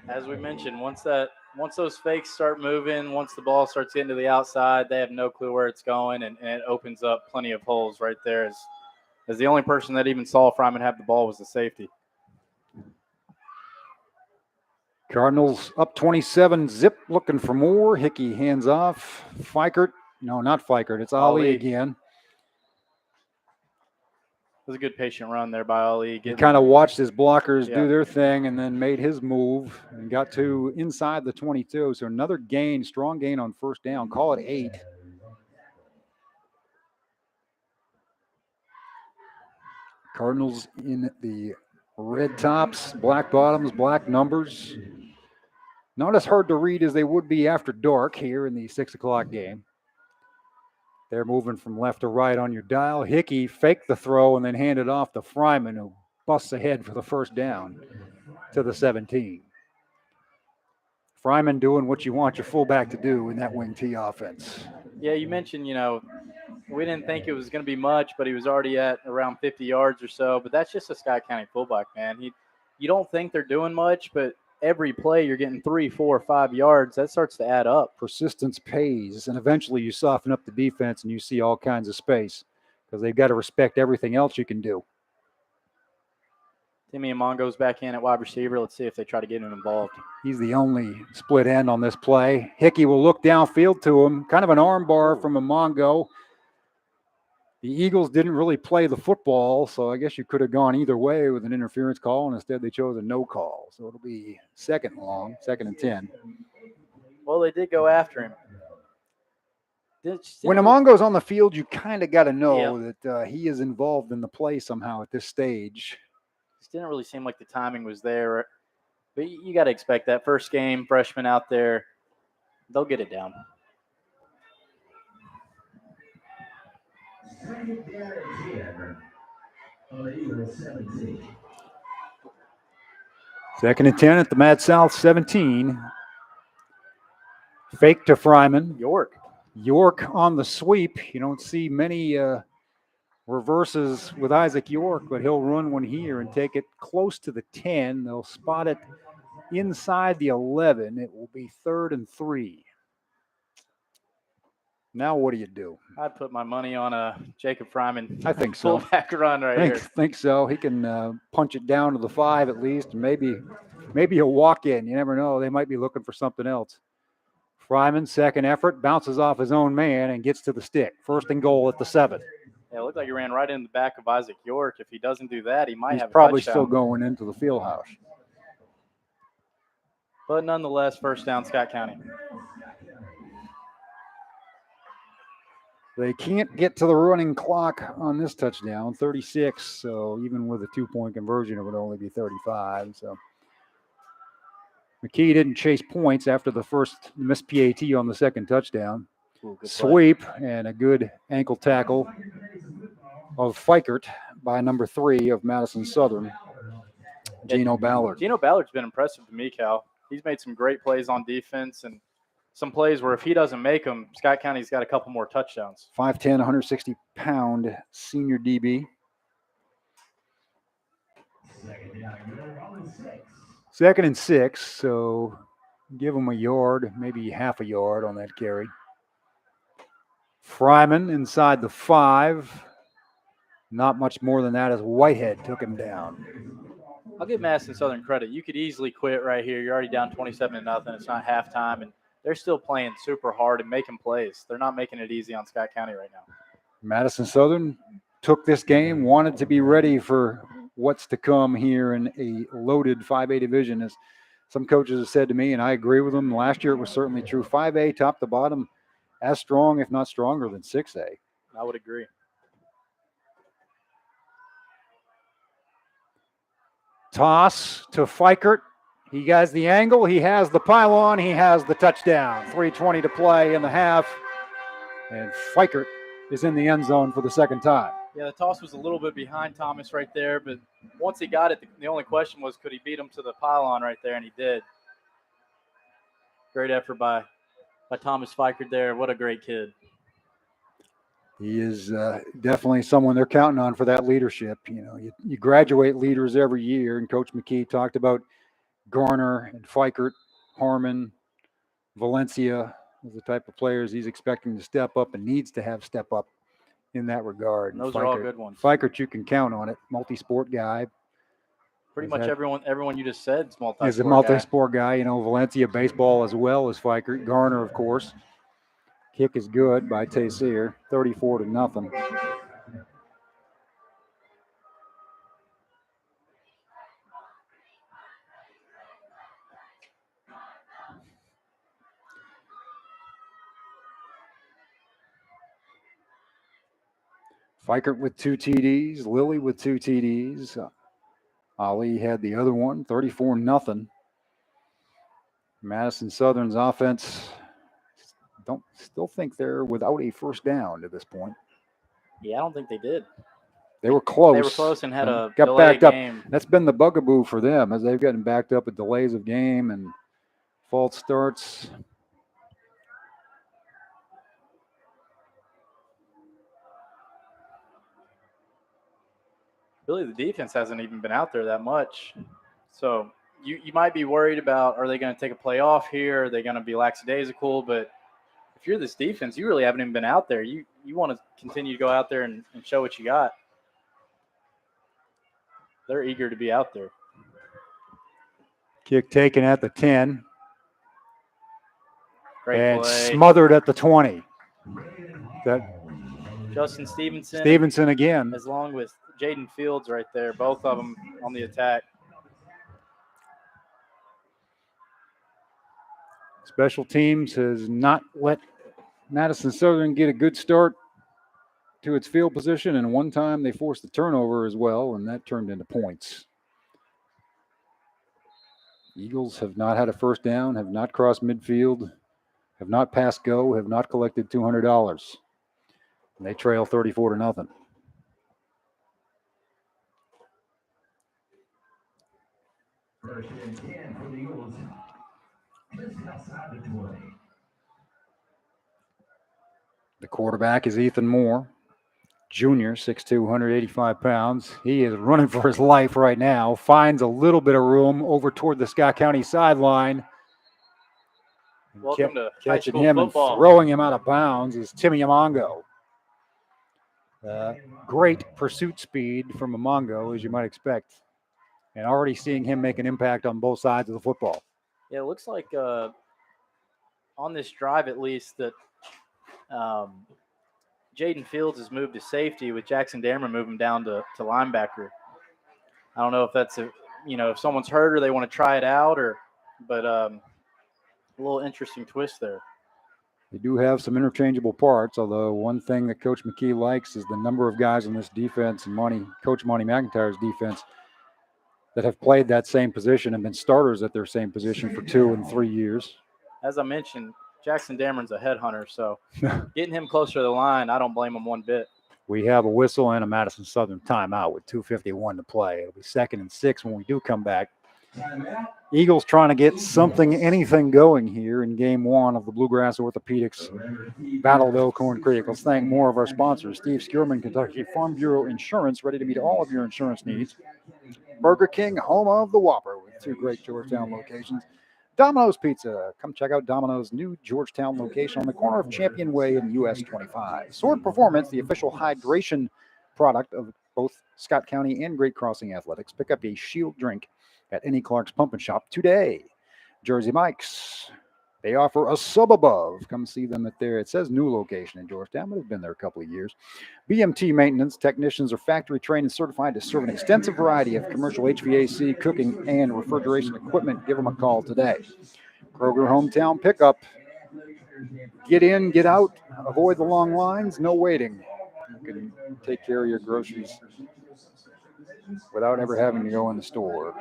S2: As we mentioned, once those fakes start moving, once the ball starts getting to the outside, they have no clue where it's going, and it opens up plenty of holes right there. As the only person that even saw Fryman have the ball was the safety.
S1: Cardinals up 27, zip looking for more. Hickey hands off. Fikert, no, not Fikert, it's Ali again.
S2: It was a good patient run there by Ali.
S1: He kind of watched his blockers do their thing and then made his move and got to inside the 22. So another gain, strong gain on first down. Call it 8. Cardinals in the red tops, black bottoms, black numbers. Not as hard to read as they would be after dark here in the 6 o'clock game. They're moving from left to right on your dial. Hickey faked the throw and then handed off to Fryman, who busts ahead for the first down to the 17. Fryman doing what you want your fullback to do in that wing T offense.
S2: Yeah, you mentioned, we didn't think it was going to be much, but he was already at around 50 yards or so. But that's just a Scott County fullback, man. You don't think they're doing much, but every play you're getting 3, 4, 5 yards. That starts to add up.
S1: Persistence pays, and eventually you soften up the defense and you see all kinds of space because they've got to respect everything else you can do.
S2: Timmy Amon goes back in at wide receiver. Let's see if they try to get him involved.
S1: He's the only split end on this play. Hickey will look downfield to him. Kind of an arm bar from Amongo. The Eagles didn't really play the football, so I guess you could have gone either way with an interference call, and instead they chose a no call. So it'll be second and 10.
S2: Well, they did go after him.
S1: When Amongo's on the field, you kind of got to know that he is involved in the play somehow at this stage.
S2: It didn't really seem like the timing was there, but you got to expect that. First game, freshman out there, they'll get it down.
S1: Second and 10 at the Mad South 17. Fake to Fryman.
S2: York
S1: on the sweep. You don't see many reverses with Isaac York, but he'll run one here and take it close to the 10. They'll spot it inside the 11. It will be 3rd and 3. Now what do you do?
S2: I'd put my money on a Jacob Fryman.
S1: I think so.
S2: Fullback run right here.
S1: Think so. He can punch it down to the 5 at least, and maybe he'll walk in. You never know. They might be looking for something else. Fryman, second effort, bounces off his own man and gets to the stick. 1st and goal at the 7.
S2: Yeah, it looked like he ran right in the back of Isaac York. If he doesn't do that, he might
S1: He's
S2: have a
S1: probably
S2: touchdown.
S1: still going into the field house.
S2: But nonetheless, first down, Scott County.
S1: They can't get to the running clock on this touchdown, 36. So even with a 2-point conversion, it would only be 35. So McKee didn't chase points after the first missed PAT on the second touchdown.
S2: Ooh,
S1: Sweep and a good ankle tackle of Fikert by number 3 of Madison Southern, Gino Ballard.
S2: Gino Ballard's been impressive to me, Cal. He's made some great plays on defense and some plays where if he doesn't make them, Scott County's got a couple more touchdowns.
S1: 5'10", 160-pound senior DB. 2nd and 6, so give him a yard, maybe half a yard on that carry. Fryman inside the 5. Not much more than that as Whitehead took him down.
S2: I'll give Madison Southern credit. You could easily quit right here. You're already down 27-0. It's not halftime, and they're still playing super hard and making plays. They're not making it easy on Scott County right now.
S1: Madison Southern took this game, wanted to be ready for what's to come here in a loaded 5A division. As some coaches have said to me, and I agree with them, last year it was certainly true. 5A, top to bottom, as strong, if not stronger, than 6A.
S2: I would agree.
S1: Toss to Fikert. He has the angle. He has the pylon. He has the touchdown. 3:20 to play in the half. And Fikert is in the end zone for the second time.
S2: Yeah, the toss was a little bit behind Thomas right there, but once he got it, the only question was could he beat him to the pylon right there, and he did. Great effort by Thomas Fikert there. What a great kid.
S1: He is definitely someone they're counting on for that leadership. You know, you graduate leaders every year, and Coach McKee talked about Garner and Fikert, Harmon, Valencia, the type of players he's expecting to step up and needs to have step up in that regard.
S2: And those are all good ones.
S1: Fikert, you can count on it. Multi-sport guy.
S2: Pretty much everyone you just said is multi-sport.
S1: Is a multi-sport guy. You know, Valencia baseball as well as Fikert. Garner, of course. Kick is good by Tayseer, 34-0. Fikert with 2 TDs, Lilly with 2 TDs. Ali had the other one, 34-0. Madison Southern's offense, still think they're without a first down to this point.
S2: Yeah, I don't think they did.
S1: They were close.
S2: They were close and had a
S1: got
S2: delayed
S1: backed
S2: game.
S1: up. That's been the bugaboo for them as they've gotten backed up with delays of game and false starts.
S2: Really, the defense hasn't even been out there that much. So you might be worried about, are they going to take a play off here? Are they going to be lackadaisical? But if you're this defense, you really haven't even been out there. You want to continue to go out there and show what you got. They're eager to be out there.
S1: Kick taken at the 10.
S2: Great
S1: and
S2: play.
S1: Smothered at the 20. That
S2: Justin Stevenson
S1: again.
S2: As long with Jaden Fields right there, both of them on the attack.
S1: Special teams has not let Madison Southern get a good start to its field position, and one time they forced a turnover as well, and that turned into points. Eagles have not had a first down, have not crossed midfield, have not passed go, have not collected $200. And they trail 34-0.
S3: First and 10 for the Eagles. Just outside the 20.
S1: The quarterback is Ethan Moore. junior, 6'2", 185 pounds. He is running for his life right now. Finds a little bit of room over toward the Scott County sideline.
S2: Welcome to high
S1: Catching
S2: school
S1: him
S2: football.
S1: and throwing him out of bounds is Timmy Amongo. Great pursuit speed from Amongo, as you might expect. And already seeing him make an impact on both sides of the football.
S2: Yeah, it looks like on this drive at least that Jaden Fields has moved to safety with Jackson Dameron moving down to linebacker. I don't know if that's if someone's hurt or they want to try it out, but a little interesting twist there.
S1: They do have some interchangeable parts, although one thing that Coach McKee likes is the number of guys on this defense and Coach Monty McIntyre's defense that have played that same position and been starters at their same position for 2 and 3 years.
S2: As I mentioned, Jackson Dameron's a headhunter, so getting him closer to the line, I don't blame him one bit.
S1: We have a whistle and a Madison Southern timeout with 2:51 to play. It'll be 2nd and 6 when we do come back. Eagles trying to get anything going here in game 1 of the Bluegrass Orthopedics Battle of Elkhorn Creek. Let's thank more of our sponsors. Steve Skierman, Kentucky Farm Bureau Insurance, ready to meet all of your insurance needs. Burger King, home of the Whopper, with 2 great Georgetown locations. Domino's Pizza. Come check out Domino's new Georgetown location on the corner of Champion Way and US 25. Sword Performance, the official hydration product of both Scott County and Great Crossing Athletics. Pick up a Shield drink at any Clark's Pump and Shop today. Jersey Mike's. They offer a sub above. Come see them at their, it says new location in Georgetown, but it's been there a couple of years. BMT Maintenance technicians are factory trained and certified to serve an extensive variety of commercial HVAC, cooking, and refrigeration equipment. Give them a call today. Kroger Hometown Pickup. Get in, get out, avoid the long lines, no waiting. You can take care of your groceries without ever having to go in the store.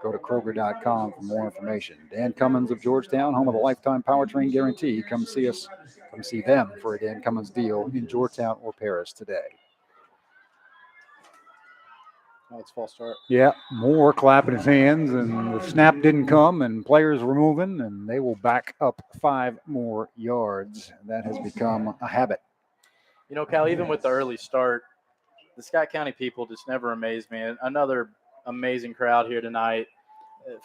S1: Go to Kroger.com for more information. Dan Cummins of Georgetown, home of the lifetime powertrain guarantee. Come see us. Come see them for a Dan Cummins deal in Georgetown or Paris today.
S2: Oh, it's false start.
S1: Yeah, Moore clapping his hands, and the snap didn't come, and players were moving, and they will back up 5 more yards. That has become a habit.
S2: Cal, even with the early start, the Scott County people just never amaze me. Another amazing crowd here tonight.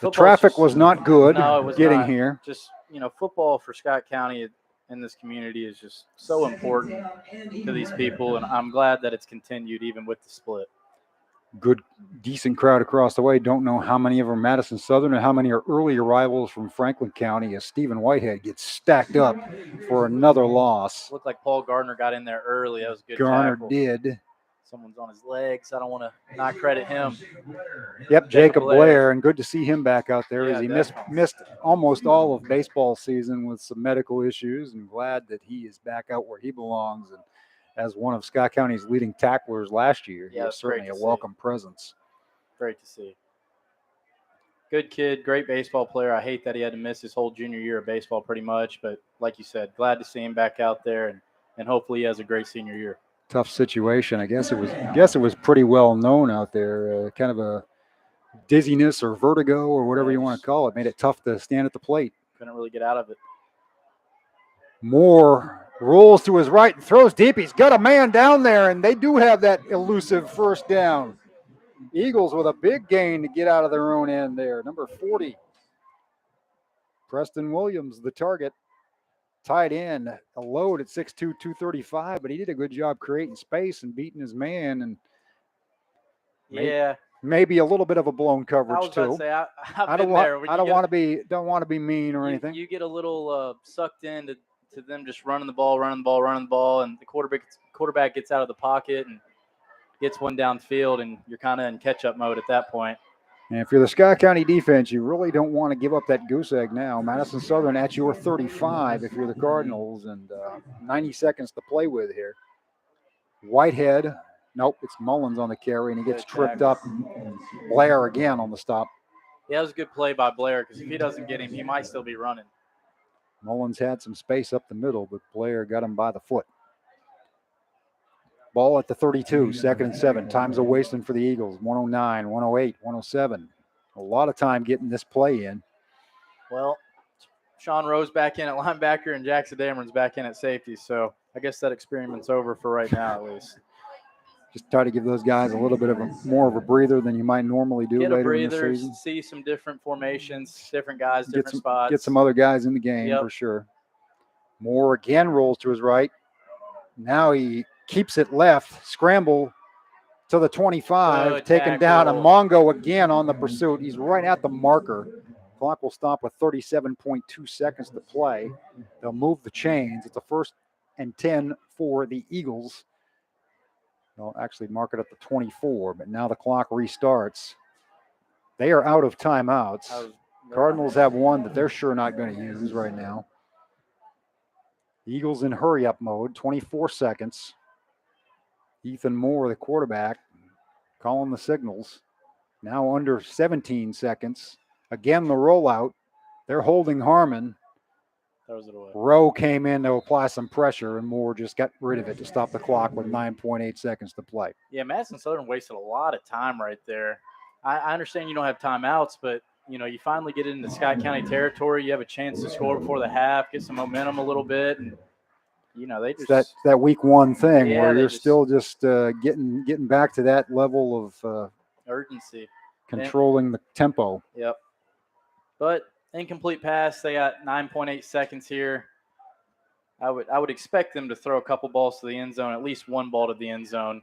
S1: The traffic was not good getting
S2: not.
S1: here.
S2: Just, football for Scott County in this community is just so important to these people, and I'm glad that it's continued even with the split.
S1: Good, decent crowd across the way. Don't know how many of them are Madison Southern and how many are early arrivals from Franklin County as Stephen Whitehead gets stacked up for another loss.
S2: Looked like Paul Gardner got in there early. That was a good
S1: Garner
S2: tackle.
S1: did.
S2: Someone's on his legs. I don't want to not credit him.
S1: Yep, Jacob Blair, and good to see him back out there as he
S2: definitely.
S1: missed almost all of baseball season with some medical issues, and glad that he is back out where he belongs. And as one of Scott County's leading tacklers last year, he is certainly a welcome presence.
S2: Great to see. Good kid, great baseball player. I hate that he had to miss his whole junior year of baseball pretty much, but like you said, glad to see him back out there, and hopefully he has a great senior year.
S1: Tough situation. I guess it was pretty well known out there. Kind of a dizziness or vertigo or whatever you want to call it. Made it tough to stand at the plate.
S2: Couldn't really get out of it.
S1: Moore rolls to his right and throws deep. He's got a man down there, and they do have that elusive first down. Eagles with a big gain to get out of their own end there. Number 40. Preston Williams, the target. Tight end, a load at 6'2", 235, but he did a good job creating space and beating his man. And maybe a little bit of a blown coverage too.
S2: I don't
S1: want to be mean or anything.
S2: You get a little sucked in to them just running the ball, and the quarterback gets out of the pocket and gets one downfield, and you're kind of in catch-up mode at that point.
S1: And if you're the Scott County defense, you really don't want to give up that goose egg now. Madison Southern at your 35 if you're the Cardinals, and 90 seconds to play with here. Whitehead, nope, it's Mullins on the carry, and he gets tripped up. Blair again on the stop.
S2: Yeah, that was a good play by Blair, because if he doesn't get him, he might still be running.
S1: Mullins had some space up the middle, but Blair got him by the foot. Ball at the 32, 2nd and 7. Time's a wasting for the Eagles. 109, 108, 107. A lot of time getting this play in.
S2: Well, Sean Rose back in at linebacker and Jackson Dameron's back in at safety, so I guess that experiment's over for right now at least.
S1: Just try to give those guys a little bit of more of a breather than you might normally do
S2: Get a
S1: later in the
S2: breather,
S1: season.
S2: see some different formations, different guys, different spots.
S1: Get some other guys in the game
S2: Yep.
S1: for sure. Moore again rolls to his right. Now he keeps it left. Scramble to the 25.
S2: Good
S1: taken down.
S2: tackle.
S1: Amongo again on the pursuit. He's right at the marker. Clock will stop with 37.2 seconds to play. They'll move the chains. It's a 1st and 10 for the Eagles. They'll actually mark it at the 24, but now the clock restarts. They are out of timeouts. Cardinals have one that they're sure not going to use right now. The Eagles in hurry-up mode, 24 seconds. Ethan Moore, the quarterback, calling the signals. Now under 17 seconds. Again, the rollout. They're holding Harmon.
S2: Throws it away.
S1: Rowe came in to apply some pressure, and Moore just got rid of it to stop the clock with 9.8 seconds to play.
S2: Yeah, Madison Southern wasted a lot of time right there. I understand you don't have timeouts, but you finally get into Scott County territory. You have a chance to score before the half, get some momentum a little bit, and they just
S1: that week one thing where you're still just getting back to that level of
S2: urgency,
S1: controlling the tempo.
S2: Yep. But incomplete pass. They got 9.8 seconds here. I would expect them to throw a couple balls to the end zone, at least one ball to the end zone.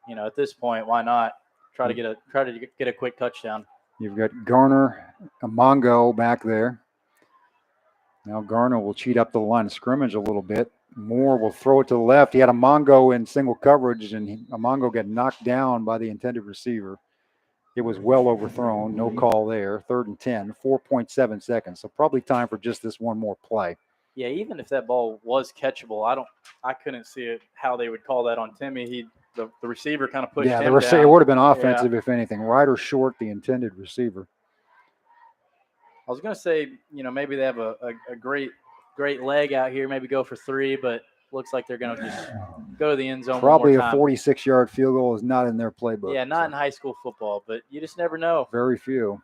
S2: At this point, why not try to get a quick touchdown?
S1: You've got Garner, Amongo back there. Now Garner will cheat up the line of scrimmage a little bit. Moore will throw it to the left. He had Amongo in single coverage, and Amongo got knocked down by the intended receiver. It was well overthrown. No call there. 3rd and 10, 4.7 seconds. So probably time for just this one more play.
S2: Yeah, even if that ball was catchable, I couldn't see it how they would call that on Timmy. The receiver kind of pushed him down.
S1: It would have been offensive if anything. Right or short, the intended receiver.
S2: I was going to say, maybe they have a great leg out here, maybe go for 3, but looks like they're going to just go to the end zone.
S1: Probably
S2: one more
S1: a
S2: time.
S1: 46-yard field goal is not in their playbook.
S2: Yeah, not in high school football, but you just never know.
S1: Very few.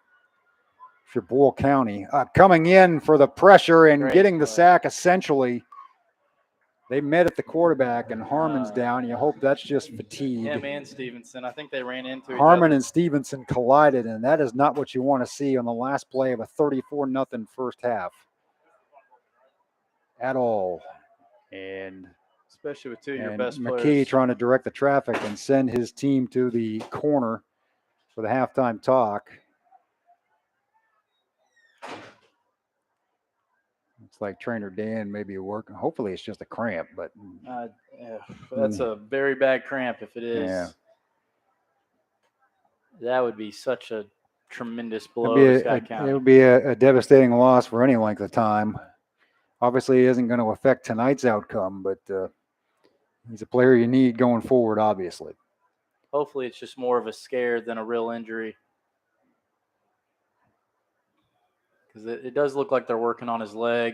S1: Cheboyle County coming in for the pressure and getting the sack essentially. They met at the quarterback, and Harmon's down. You hope that's just fatigue.
S2: Him and Stevenson. I think they ran into each
S1: Harmon
S2: other.
S1: and Stevenson collided, and that is not what you want to see on the last play of a 34-0 first half at all. And
S2: especially with 2 of your best
S1: McKee
S2: players.
S1: trying to direct the traffic and send his team to the corner for the halftime talk. It's like Trainer Dan maybe working. Hopefully it's just a cramp, but
S2: that's a very bad cramp if it is.
S1: Yeah.
S2: That would be such a tremendous blow to Scott County.
S1: It would be a devastating loss for any length of time. Obviously, it isn't going to affect tonight's outcome, but he's a player you need going forward, obviously.
S2: Hopefully it's just more of a scare than a real injury. Because it does look like they're working on his leg.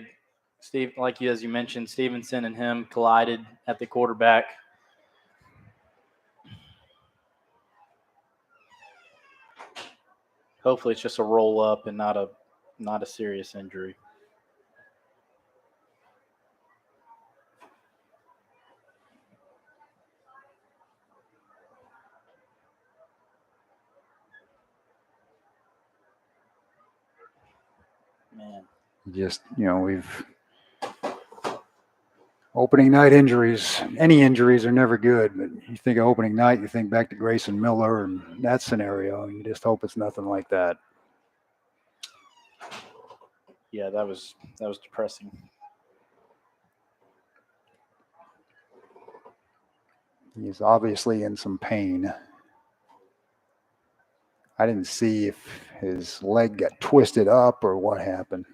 S2: Steve, as you mentioned, Stevenson and him collided at the quarterback. Hopefully it's just a roll up and not a serious injury. Man.
S1: Just, we've opening night injuries. Any injuries are never good, but you think of opening night, you think back to Grayson Miller and that scenario, and you just hope it's nothing like that.
S2: Yeah, that was depressing.
S1: He's obviously in some pain. I didn't see if his leg got twisted up or what happened.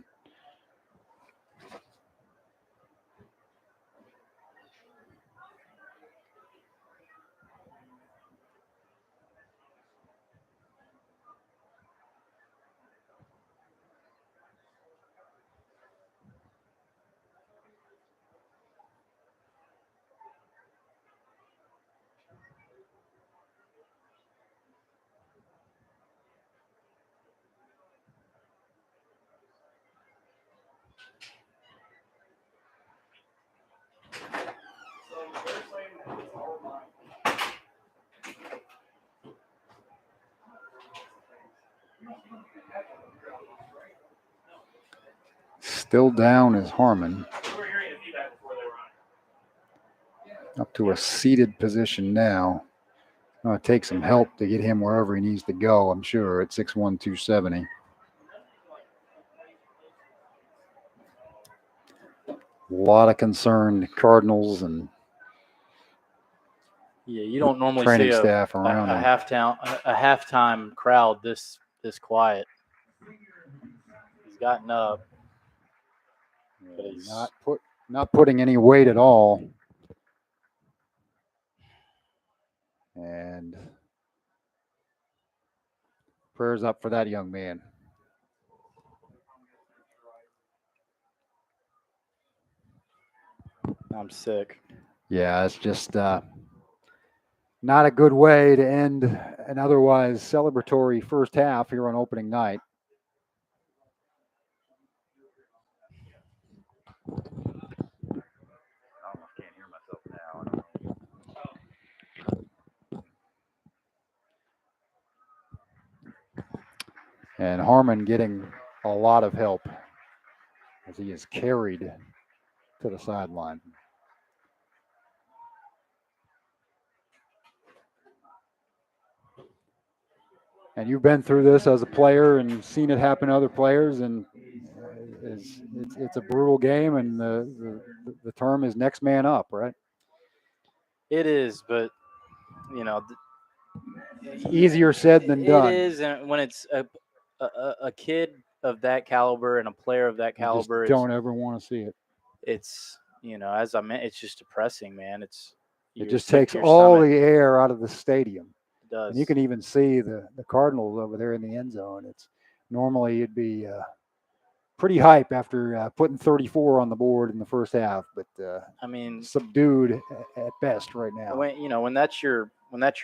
S1: Still down is Harmon. Up to a seated position now. Going to take some help to get him wherever he needs to go, I'm sure, at 6'1", 270. A lot of concerned Cardinals and
S2: you don't normally
S1: training
S2: see
S1: staff around
S2: a
S1: him.
S2: halftime crowd this quiet. He's gotten up, but he's
S1: not putting any weight at all. And prayers up for that young man.
S2: I'm sick.
S1: Yeah, it's just not a good way to end an otherwise celebratory first half here on opening night. I almost can't hear myself now. And Harmon getting a lot of help as he is carried to the sideline. And you've been through this as a player and seen it happen to other players, and it's a brutal game, and the term is next man up, right?
S2: It is, but
S1: easier said than done.
S2: It is, and when it's a kid of that caliber and a player of that caliber,
S1: you just don't ever want to see it.
S2: It's as I meant, it's just depressing, man. It
S1: just takes all the air out of the stadium.
S2: It does.
S1: And you can even see the Cardinals over there in the end zone. It's normally it'd be pretty hype after putting 34 on the board in the first half, but subdued at best right now.
S2: When that's your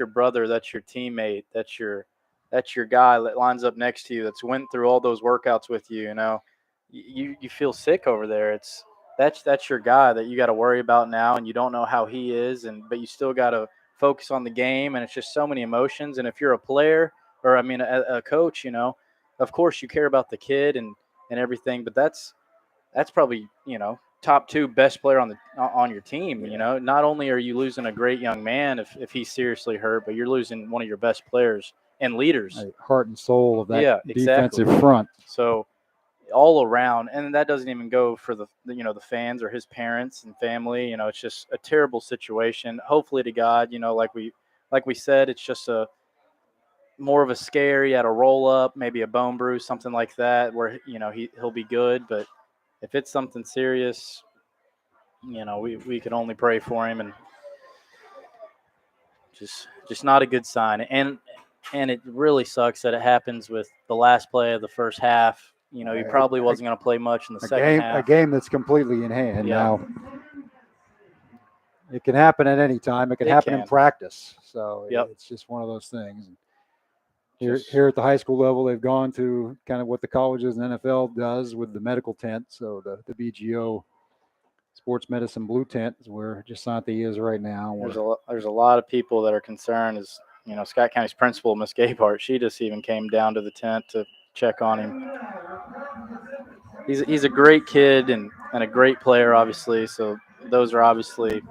S2: brother, that's your teammate, that's your guy that lines up next to you, that's went through all those workouts with you. You feel sick over there. That's your guy that you got to worry about now, and you don't know how he is, but you still got to focus on the game, and it's just so many emotions. And if you're a player or a coach, of course you care about the kid and everything, but that's probably top 2 best player on your team. Not only are you losing a great young man if he's seriously hurt, but you're losing one of your best players and leaders,
S1: heart and soul of that defensive front.
S2: So all around, and that doesn't even go for the fans or his parents and family. It's just a terrible situation. Hopefully to God, like we said, it's just more of a scare. He had a roll up, maybe a bone bruise, something like that, where he'll be good. But if it's something serious, we can only pray for him, and just not a good sign. And it really sucks that it happens with the last play of the first half. He probably wasn't going to play much in the second half.
S1: A game that's completely in hand now. It can happen at any time. It can happen in practice. So it's just one of those things. Here at the high school level, they've gone to kind of what the colleges and NFL does with the medical tent. So the BGO sports medicine blue tent is where Jasante is right now.
S2: There's a lot of people that are concerned. As Scott County's principal, Miss Gabehart, she just even came down to the tent to check on him. He's a great kid and a great player, obviously. So those are obviously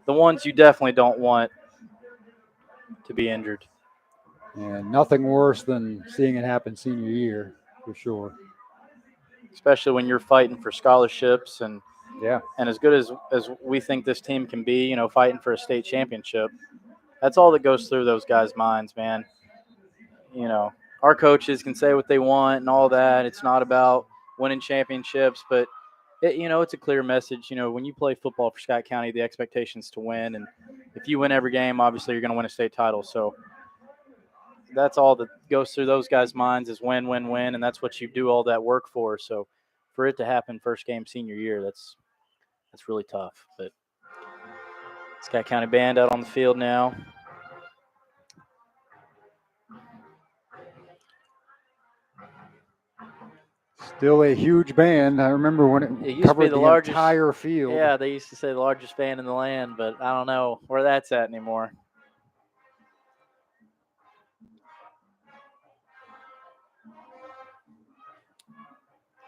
S2: the ones you definitely don't want to be injured.
S1: And nothing worse than seeing it happen senior year, for sure.
S2: Especially when you're fighting for scholarships and as good as we think this team can be, fighting for a state championship. That's all that goes through those guys' minds, man. Our coaches can say what they want and all that. It's not about winning championships, but it's a clear message. When you play football for Scott County, the expectation is to win, and if you win every game, obviously you're going to win a state title. So that's all that goes through those guys' minds is win, win, win, and that's what you do all that work for. So for it to happen first game senior year, that's really tough. But Scott County band out on the field now.
S1: Still a huge band. I remember when it covered the entire field.
S2: Yeah, they used to say the largest band in the land, but I don't know where that's at anymore.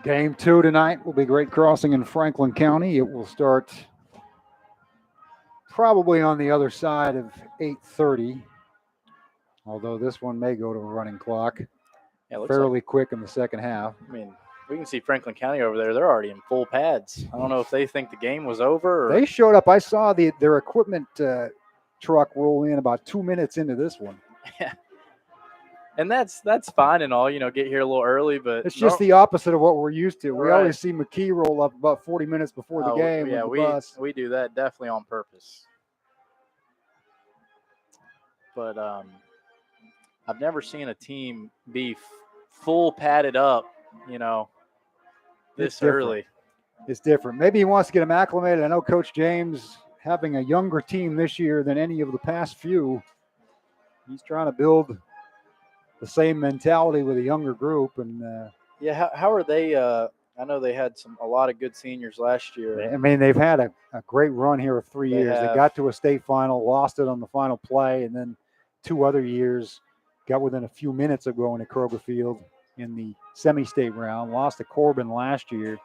S1: Game 2 tonight will be Great Crossing in Franklin County. It will start probably on the other side of 8:30, although this one may go to a running clock
S2: Yeah, it looks
S1: fairly quick in the second half.
S2: I mean, we can see Franklin County over there. They're already in full pads. I don't know if they think the game was over. Or...
S1: They showed up. I saw their equipment truck roll in about 2 minutes into this one.
S2: Yeah. And that's fine and all, get here a little early, but
S1: it's just the opposite of what we're used to. We
S2: Right.
S1: always see McKee roll up about 40 minutes before the game
S2: Yeah,
S1: with the bus.
S2: we do that definitely on purpose. But I've never seen a team be full padded up, this early.
S1: It's different. Maybe he wants to get them acclimated. I know Coach James, having a younger team this year than any of the past few, he's trying to build the same mentality with a younger group. And
S2: how are they? I know they had a lot of good seniors last year.
S1: I mean, they've had a great run here of 3
S2: They
S1: years. They
S2: have.
S1: got to a state final, lost it on the final play, and then 2 other years got within a few minutes of going to Kroger Field in the semi-state round, lost to Corbin last year.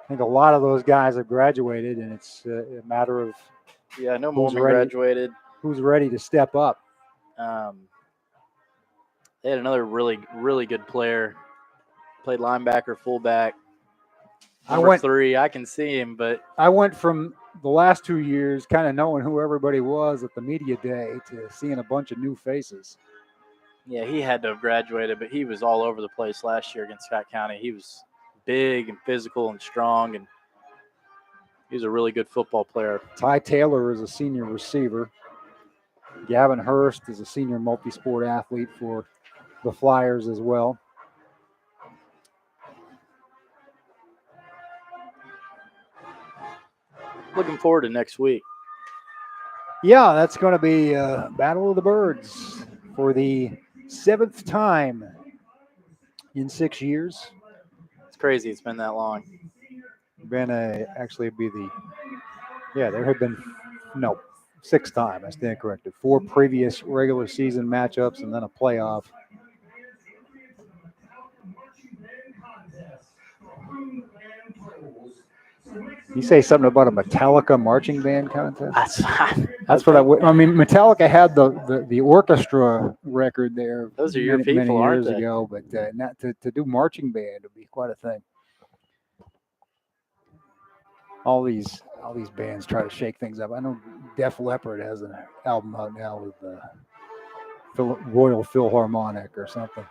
S1: I think a lot of those guys have graduated, and it's a matter of
S2: I know
S1: who's
S2: Mormon
S1: ready.
S2: graduated.
S1: Who's ready to step up.
S2: They had another really, really good player. Played linebacker, fullback. Number 3, I can see him, but
S1: I went from the last 2 years kind of knowing who everybody was at the media day to seeing a bunch of new faces.
S2: yeah, he had to have graduated, but he was all over the place last year against Scott County. He was big and physical and strong, and he was a really good football player.
S1: Ty Taylor is a senior receiver. Gavin Hurst is a senior multi-sport athlete for the Flyers as well.
S2: Looking forward to next week.
S1: Yeah, that's going to be Battle of the Birds for the 7th time in 6 years.
S2: It's crazy it's been that long.
S1: There have been 6th time. I stand corrected. 4 previous regular season matchups and then a playoff. You say something about a Metallica marching band contest? That's what I mean. Metallica had the orchestra record there.
S2: Those are your
S1: many
S2: people,
S1: years
S2: aren't they?
S1: ago, but not to do marching band would be quite a thing. All these bands try to shake things up. I know Def Leppard has an album out now with Royal Philharmonic or something.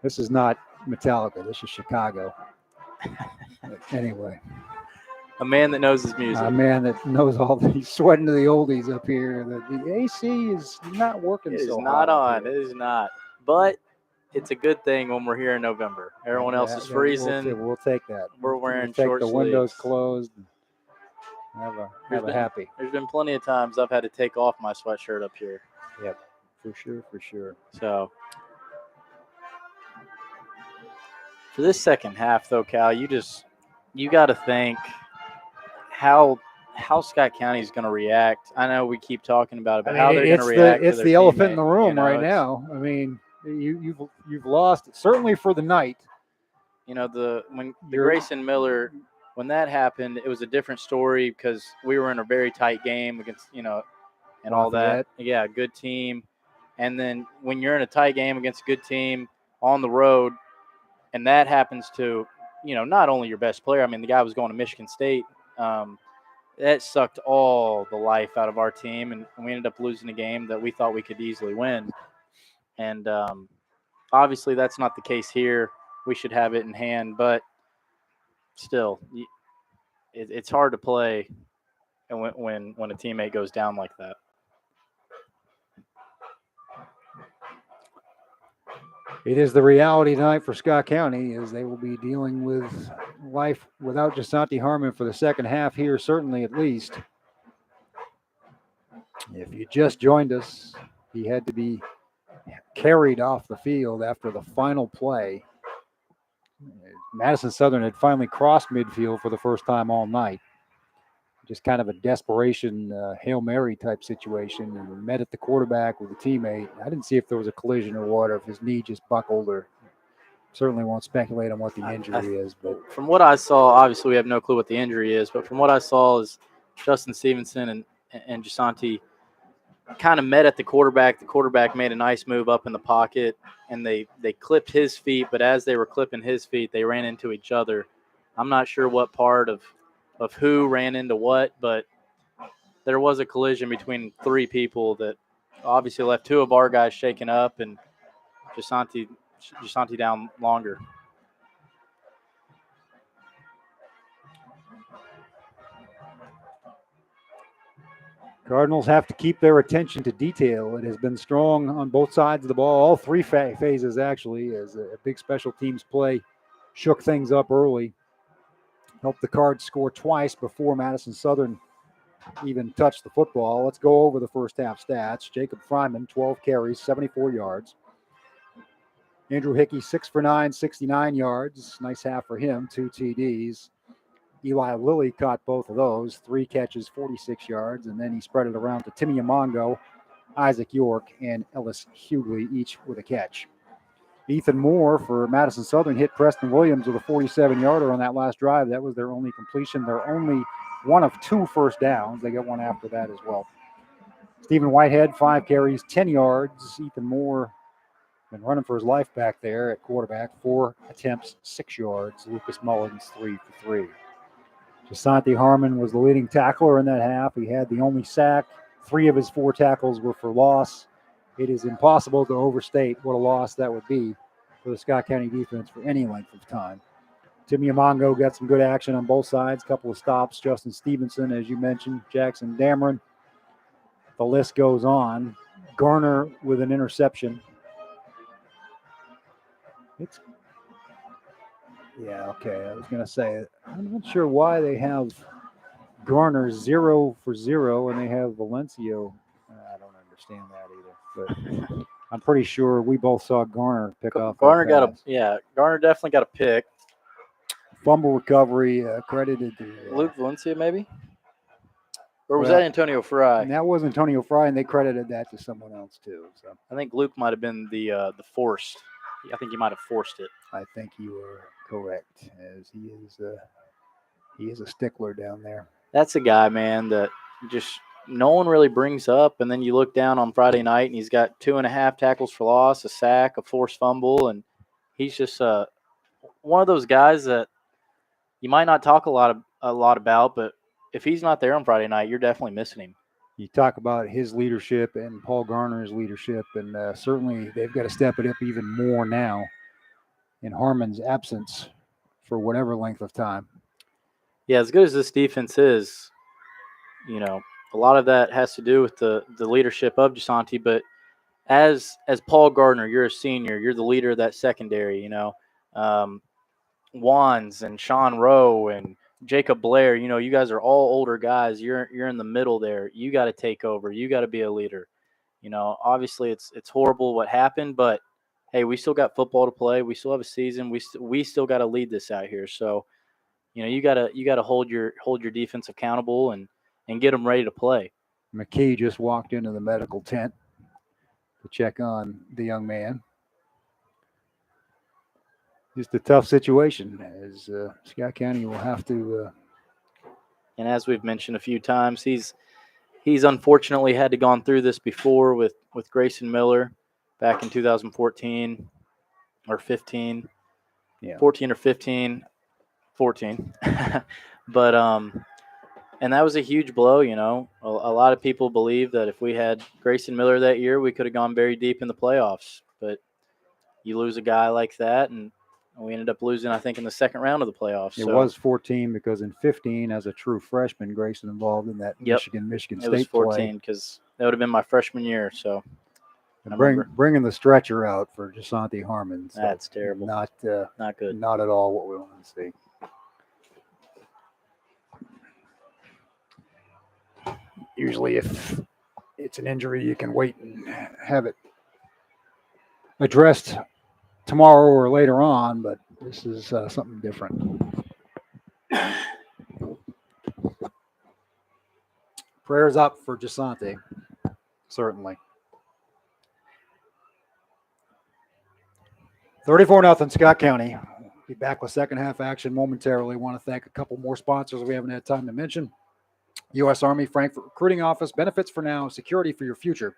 S1: This is not Metallica. This is Chicago. But anyway.
S2: A man that knows his music.
S1: A man that knows he's sweating to the oldies up here. The AC is not working
S2: It is
S1: so
S2: not
S1: hard
S2: on. It is not. But it's a good thing when we're here in November. Everyone else is freezing.
S1: We'll take that.
S2: We're wearing
S1: take
S2: short
S1: the windows
S2: sleeves.
S1: closed. And have a happy.
S2: There's been plenty of times I've had to take off my sweatshirt up here.
S1: Yep, for sure.
S2: So for this second half, though, Cal, you got to think how Scott County is going to react. I know we keep talking about it, but how they're going to react.
S1: It's
S2: to
S1: the
S2: their
S1: elephant in the
S2: teammate,
S1: room right now. I mean, you've lost certainly for the night.
S2: When the Grayson Miller, when that happened, it was a different story because we were in a very tight game against and all that. Yeah, good team. And then when you're in a tight game against a good team on the road, and that happens to not only your best player. I mean, the guy was going to Michigan State. That sucked all the life out of our team, and we ended up losing a game that we thought we could easily win. And obviously, that's not the case here. We should have it in hand, but still, it's hard to play when a teammate goes down like that.
S1: It is the reality tonight for Scott County as they will be dealing with life without Jasanti Harmon for the second half here, certainly at least. If you just joined us, he had to be carried off the field after the final play. Madison Southern had finally crossed midfield for the first time all night. Just kind of a desperation Hail Mary type situation, and met at the quarterback with a teammate. I didn't see if there was a collision or what, or if his knee just buckled or Certainly won't speculate on what the injury is, but
S2: from what I saw, obviously we have no clue what the injury is, but from what I saw is Justin Stevenson and Jasanti kind of met at the quarterback. The quarterback made a nice move up in the pocket, and they clipped his feet, but as they were clipping his feet, they ran into each other. I'm not sure what part of who ran into what, but there was a collision between three people that obviously left two of our guys shaken up and Jasanti down longer.
S1: Cardinals have to keep their attention to detail. It has been strong on both sides of the ball, all three phases actually, as a big special teams play shook things up early. Helped the Cards score twice before Madison Southern even touched the football. Let's go over the first half stats. Jacob Fryman, 12 carries, 74 yards. Andrew Hickey, 6 for 9, 69 yards. Nice half for him, 2 TDs. Eli Lilly caught both of those, 3 catches, 46 yards, and then he spread it around to Timmy Amongo, Isaac York, and Ellis Hughley, each with a catch. Ethan Moore for Madison Southern hit Preston Williams with a 47-yarder on that last drive. That was their only completion. They're only one of 2 first downs. They got one after that as well. Stephen Whitehead, 5 carries, 10 yards. Ethan Moore been running for his life back there at quarterback. 4 attempts, 6 yards. Lucas Mullins, 3 for 3. Jasanti Harmon was the leading tackler in that half. He had the only sack. 3 of his 4 tackles were for loss. It is impossible to overstate what a loss that would be for the Scott County defense for any length of time. Timmy Amongo got some good action on both sides, a couple of stops. Justin Stevenson, as you mentioned, Jackson Dameron. The list goes on. Garner with an interception. Okay. I was going to say, I'm not sure why they have Garner 0 for 0 and they have Valencio. I don't understand that either. But I'm pretty sure we both saw Garner pick off.
S2: Garner definitely got a pick.
S1: Fumble recovery credited to
S2: Luke Valencia, maybe? Or was that Antonio Fry?
S1: And that was Antonio Fry, and they credited that to someone else too. So
S2: I think Luke might have been the forced. I think he might have forced it.
S1: I think you are correct, as he is a stickler down there.
S2: That's a guy, man, that just no one really brings up. And then you look down on Friday night, and he's got 2.5 tackles for loss, a sack, a forced fumble, and he's just one of those guys that you might not talk a lot about, but if he's not there on Friday night, you're definitely missing him.
S1: You talk about his leadership and Paul Garner's leadership, and certainly they've got to step it up even more now in Harmon's absence for whatever length of time.
S2: Yeah, as good as this defense is, a lot of that has to do with the leadership of Jasanti, but as Paul Gardner, you're a senior, you're the leader of that secondary, Wands and Sean Rowe and Jacob Blair, you guys are all older guys. You're in the middle there. You got to take over. You got to be a leader. Obviously it's horrible what happened, but hey, we still got football to play. We still have a season. We still got to lead this out here. So, you got to hold your defense accountable and get them ready to play.
S1: McKee just walked into the medical tent to check on the young man. Just a tough situation, as Scott County will have to.
S2: And as we've mentioned a few times, he's unfortunately had to gone through this before with Grayson Miller back in 2014 or 15.
S1: Yeah.
S2: 14 or 15. 14. But and that was a huge blow, A lot of people believe that if we had Grayson Miller that year, we could have gone very deep in the playoffs. But you lose a guy like that, and we ended up losing, I think, in the second round of the playoffs.
S1: It was 14 because in 15, as a true freshman, Grayson involved in that Michigan State play. It was
S2: 14 because that would have been my freshman year. So
S1: bringing the stretcher out for Jasanti Harmon. So
S2: that's terrible.
S1: Not
S2: good.
S1: Not at all what we want to see. Usually, if it's an injury, you can wait and have it addressed tomorrow or later on, but this is something different. Prayers up for Jasanti, certainly. 34-0 Scott County. Be back with second half action momentarily. Want to thank a couple more sponsors we haven't had time to mention. U.S. Army Frankfurt Recruiting Office. Benefits for now, security for your future.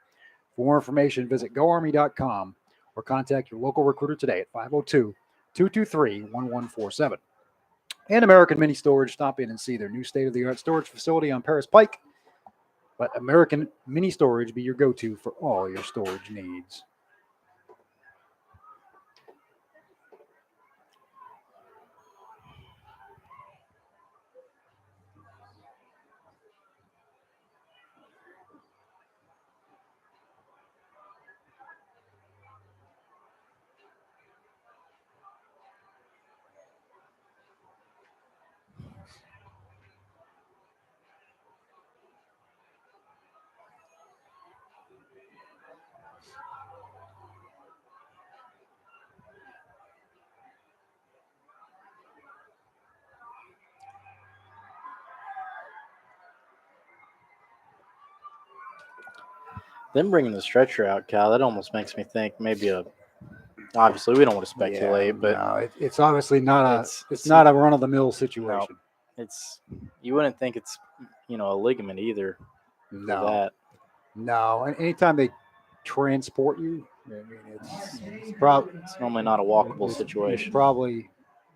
S1: For more information, visit goarmy.com or contact your local recruiter today at 502-223-1147. And American Mini Storage. Stop in and see their new state-of-the-art storage facility on Paris Pike. Let American Mini Storage be your go-to for all your storage needs.
S2: Them bringing the stretcher out, Cal, that almost makes me think maybe obviously we don't want to speculate, but
S1: no, it's obviously not
S2: it's
S1: not a run-of-the-mill situation.
S2: you wouldn't think it's a ligament either.
S1: No,
S2: That.
S1: no. And anytime they transport you, I mean, it's probably
S2: It's normally not a walkable
S1: it's
S2: situation.
S1: probably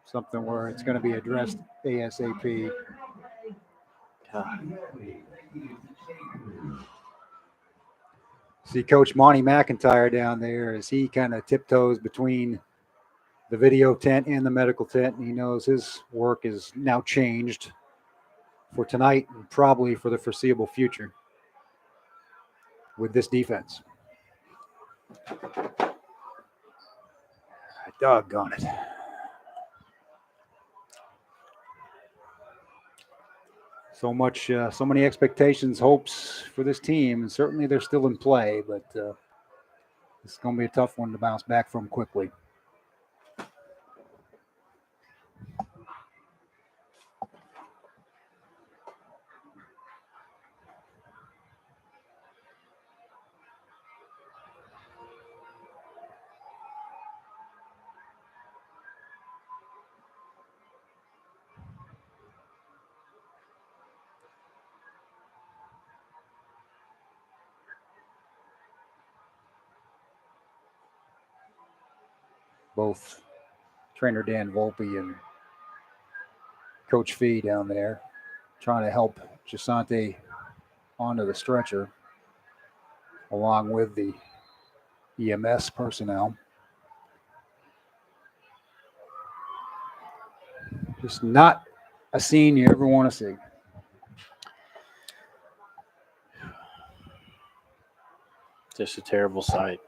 S1: something where it's going to be addressed ASAP.
S2: God.
S1: See Coach Monty McIntyre down there as he kind of tiptoes between the video tent and the medical tent. And he knows his work is now changed for tonight and probably for the foreseeable future with this defense. Doggone it. So many expectations, hopes for this team, and certainly they're still in play, but it's going to be a tough one to bounce back from quickly. Both trainer Dan Volpe and Coach Fee down there trying to help Jasante onto the stretcher along with the EMS personnel. Just not a scene you ever want to see.
S2: Just a terrible sight.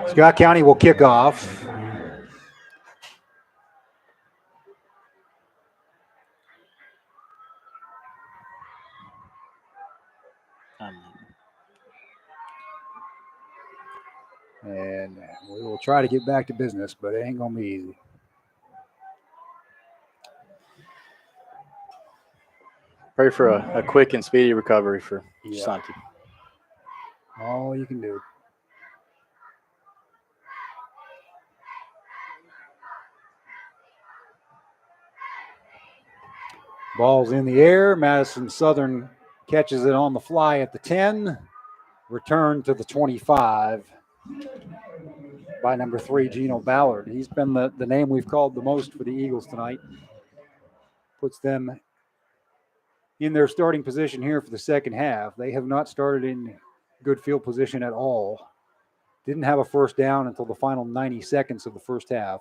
S1: Scott County will kick off. And we will try to get back to business, but it ain't going to be easy.
S2: Pray for a quick and speedy recovery for Santi.
S1: All you can do. Ball's in the air. Madison Southern catches it on the fly at the 10. Return to the 25 by number 3, Gino Ballard. He's been the name we've called the most for the Eagles tonight. Puts them in their starting position here for the second half. They have not started in good field position at all. Didn't have a first down until the final 90 seconds of the first half.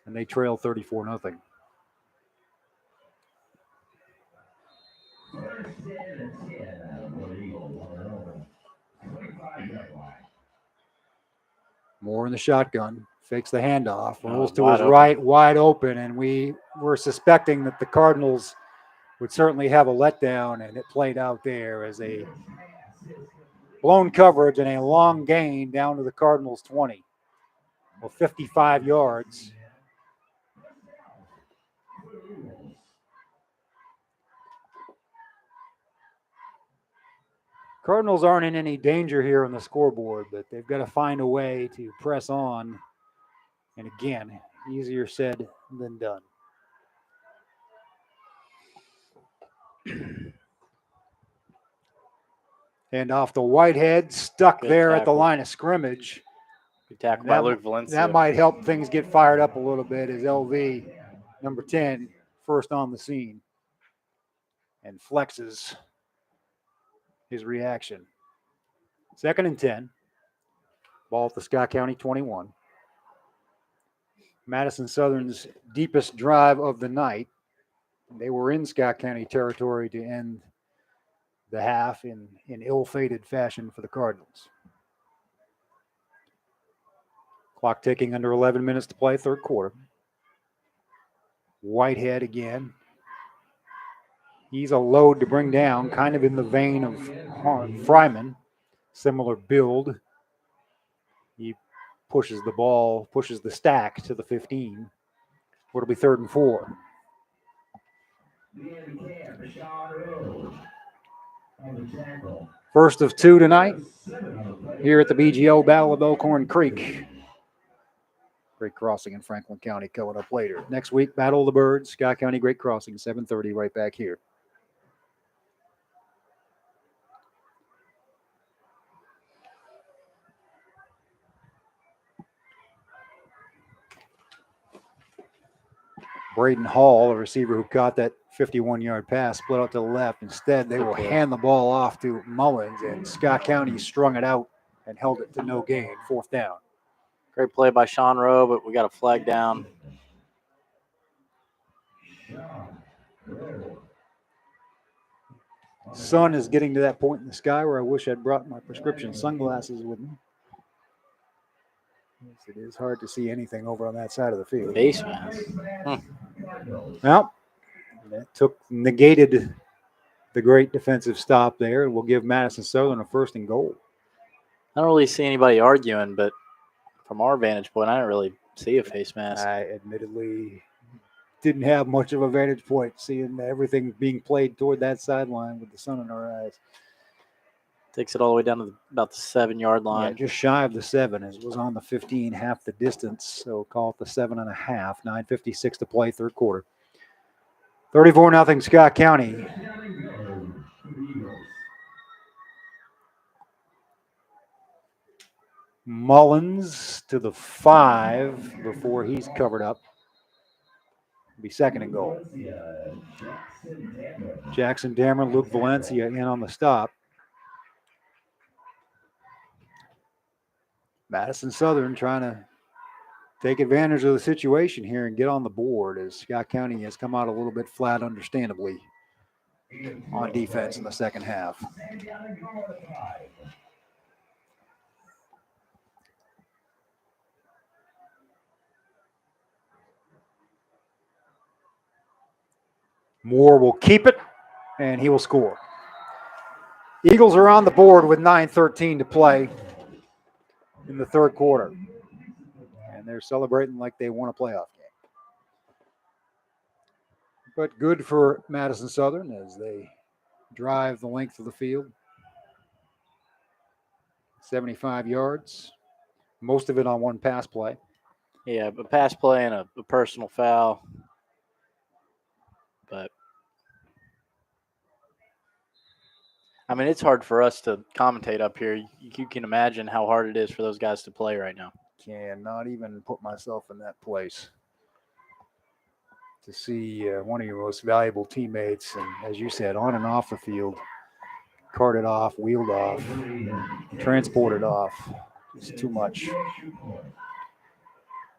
S1: And they trail 34-0. Moore in the shotgun, fakes the handoff, rolls to his right, wide open, and we were suspecting that the Cardinals would certainly have a letdown, and it played out there as a blown coverage and a long gain down to the Cardinals 20. Well, 55 yards. Cardinals aren't in any danger here on the scoreboard, but they've got to find a way to press on. And again, easier said than done. And off the Whitehead, stuck
S2: Good
S1: there at the
S2: tackle.
S1: line of scrimmage.
S2: Good tackle by Luke Valencia.
S1: That might help things get fired up a little bit as LV, number 10, first on the scene and flexes his reaction. 2nd and 10. Ball at the Scott County 21. Madison Southern's deepest drive of the night. They were in Scott County territory to end the half in ill-fated fashion for the Cardinals. Clock ticking, under 11 minutes to play, 3rd quarter. Whitehead again. He's a load to bring down, kind of in the vein of Fryman. Similar build. He pushes the stack to the 15. It'll be 3rd and 4. First of 2 tonight here at the BGO Battle of Elkhorn Creek. Great Crossing in Franklin County coming up later. Next week, Battle of the Birds, Scott County Great Crossing, 7:30 right back here. Braden Hall, a receiver who caught that 51-yard pass, split out to the left. Instead, they will hand the ball off to Mullins, and Scott County strung it out and held it to no gain, 4th down.
S2: Great play by Sean Rowe, but we got a flag down.
S1: Sun is getting to that point in the sky where I wish I'd brought my prescription sunglasses with me. It is hard to see anything over on that side of the field.
S2: Face mask.
S1: Well, that negated the great defensive stop there. We'll give Madison Southern a 1st and goal.
S2: I don't really see anybody arguing, but from our vantage point, I don't really see a face mask.
S1: I admittedly didn't have much of a vantage point seeing everything being played toward that sideline with the sun in our eyes.
S2: Takes it all the way down to about the 7-yard line.
S1: Yeah, just shy of the 7. It was on the 15, half the distance. So call it the 7.5. 9:56 to play, 3rd quarter. 34-0 Scott County. Mullins to the 5 before he's covered up. It'll be 2nd and goal. Jackson Dameron, Luke Valencia in on the stop. Madison Southern trying to take advantage of the situation here and get on the board as Scott County has come out a little bit flat, understandably, on defense in the 2nd half. Moore will keep it, and he will score. Eagles are on the board with 9:13 to play in the 3rd quarter. And they're celebrating like they won a playoff game. But good for Madison Southern as they drive the length of the field. 75 yards, most of it on one pass play.
S2: Yeah, a pass play and a personal foul. But, I mean, it's hard for us to commentate up here. You can imagine how hard it is for those guys to play right now.
S1: Cannot even put myself in that place. To see one of your most valuable teammates, and as you said, on and off the field, carted off, wheeled off, transported off. It's too much.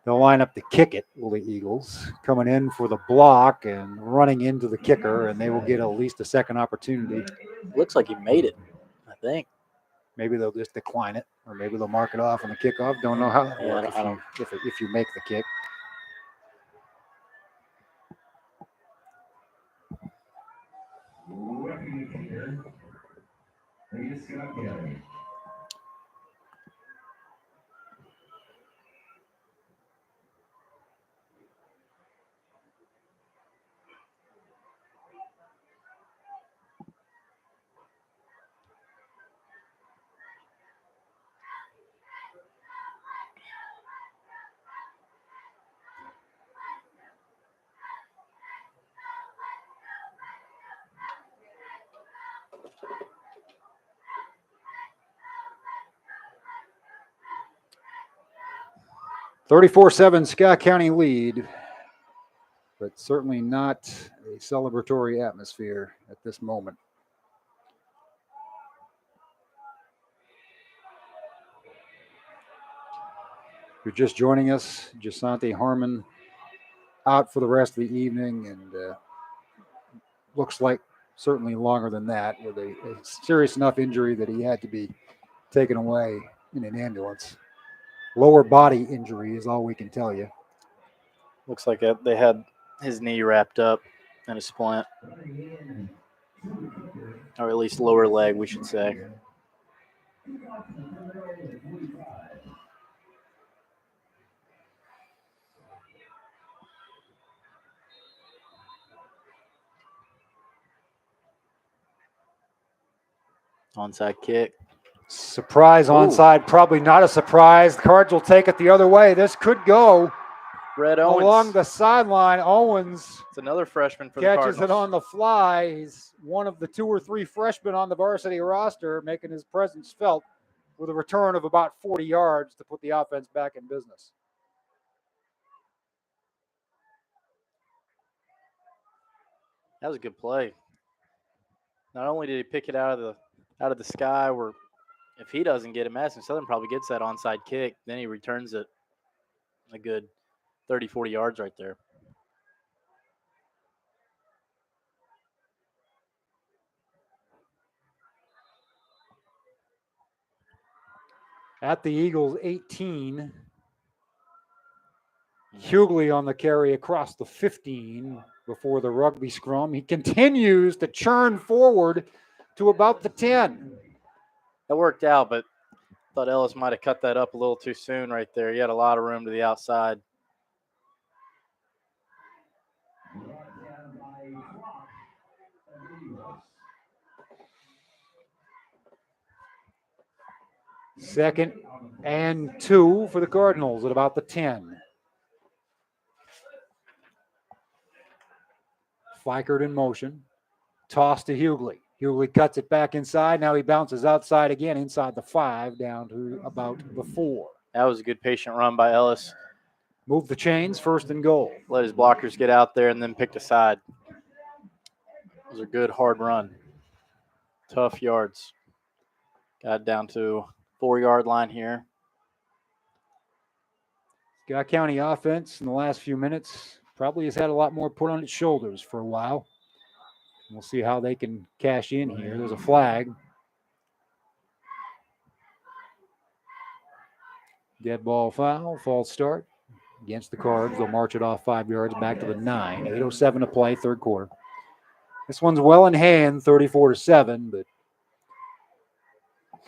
S1: They'll line up to kick it, will the Eagles, coming in for the block and running into the kicker, and they will get at least a 2nd opportunity.
S2: Looks like he made it, I think.
S1: Maybe they'll just decline it, or maybe they'll mark it off on the kickoff. Don't know how that works if you make the kick. 34-7 Scott County lead, but certainly not a celebratory atmosphere at this moment. If you're just joining us, Jasante Harmon out for the rest of the evening, and looks like certainly longer than that, with a serious enough injury that he had to be taken away in an ambulance. Lower body injury is all we can tell you.
S2: Looks like they had his knee wrapped up in a splint, or at least lower leg, we should say. Onside kick.
S1: Surprise onside, probably not a surprise. The Cards will take it the other way. This could go
S2: Brett Owens
S1: along the sideline. Owens
S2: it's another freshman for the
S1: catches
S2: Cardinals.
S1: it on the fly. He's one of the 2 or 3 freshmen on the varsity roster, making his presence felt with a return of about 40 yards to put the offense back in business.
S2: That was a good play. Not only did he pick it out of the sky, where if he doesn't get it, Madison Southern probably gets that onside kick. Then he returns it a good 30, 40 yards right there.
S1: At the Eagles 18, Hughley on the carry across the 15 before the rugby scrum. He continues to churn forward to about the 10.
S2: That worked out, but thought Ellis might have cut that up a little too soon right there. He had a lot of room to the outside.
S1: Second and 2 for the Cardinals at about the 10. Fikert in motion. Toss to Hughley. Hughley cuts it back inside. Now he bounces outside again, inside the 5, down to about the 4.
S2: That was a good patient run by Ellis.
S1: Move the chains, 1st and goal.
S2: Let his blockers get out there and then picked a side. It was a good, hard run. Tough yards. Got down to 4-yard line here.
S1: Scott County offense in the last few minutes probably has had a lot more put on its shoulders for a while. We'll see how they can cash in here. There's a flag. Dead ball foul, false start against the Cards. They'll march it off 5 yards back to the 9. 8:07 to play, 3rd quarter. This one's well in hand, 34-7, but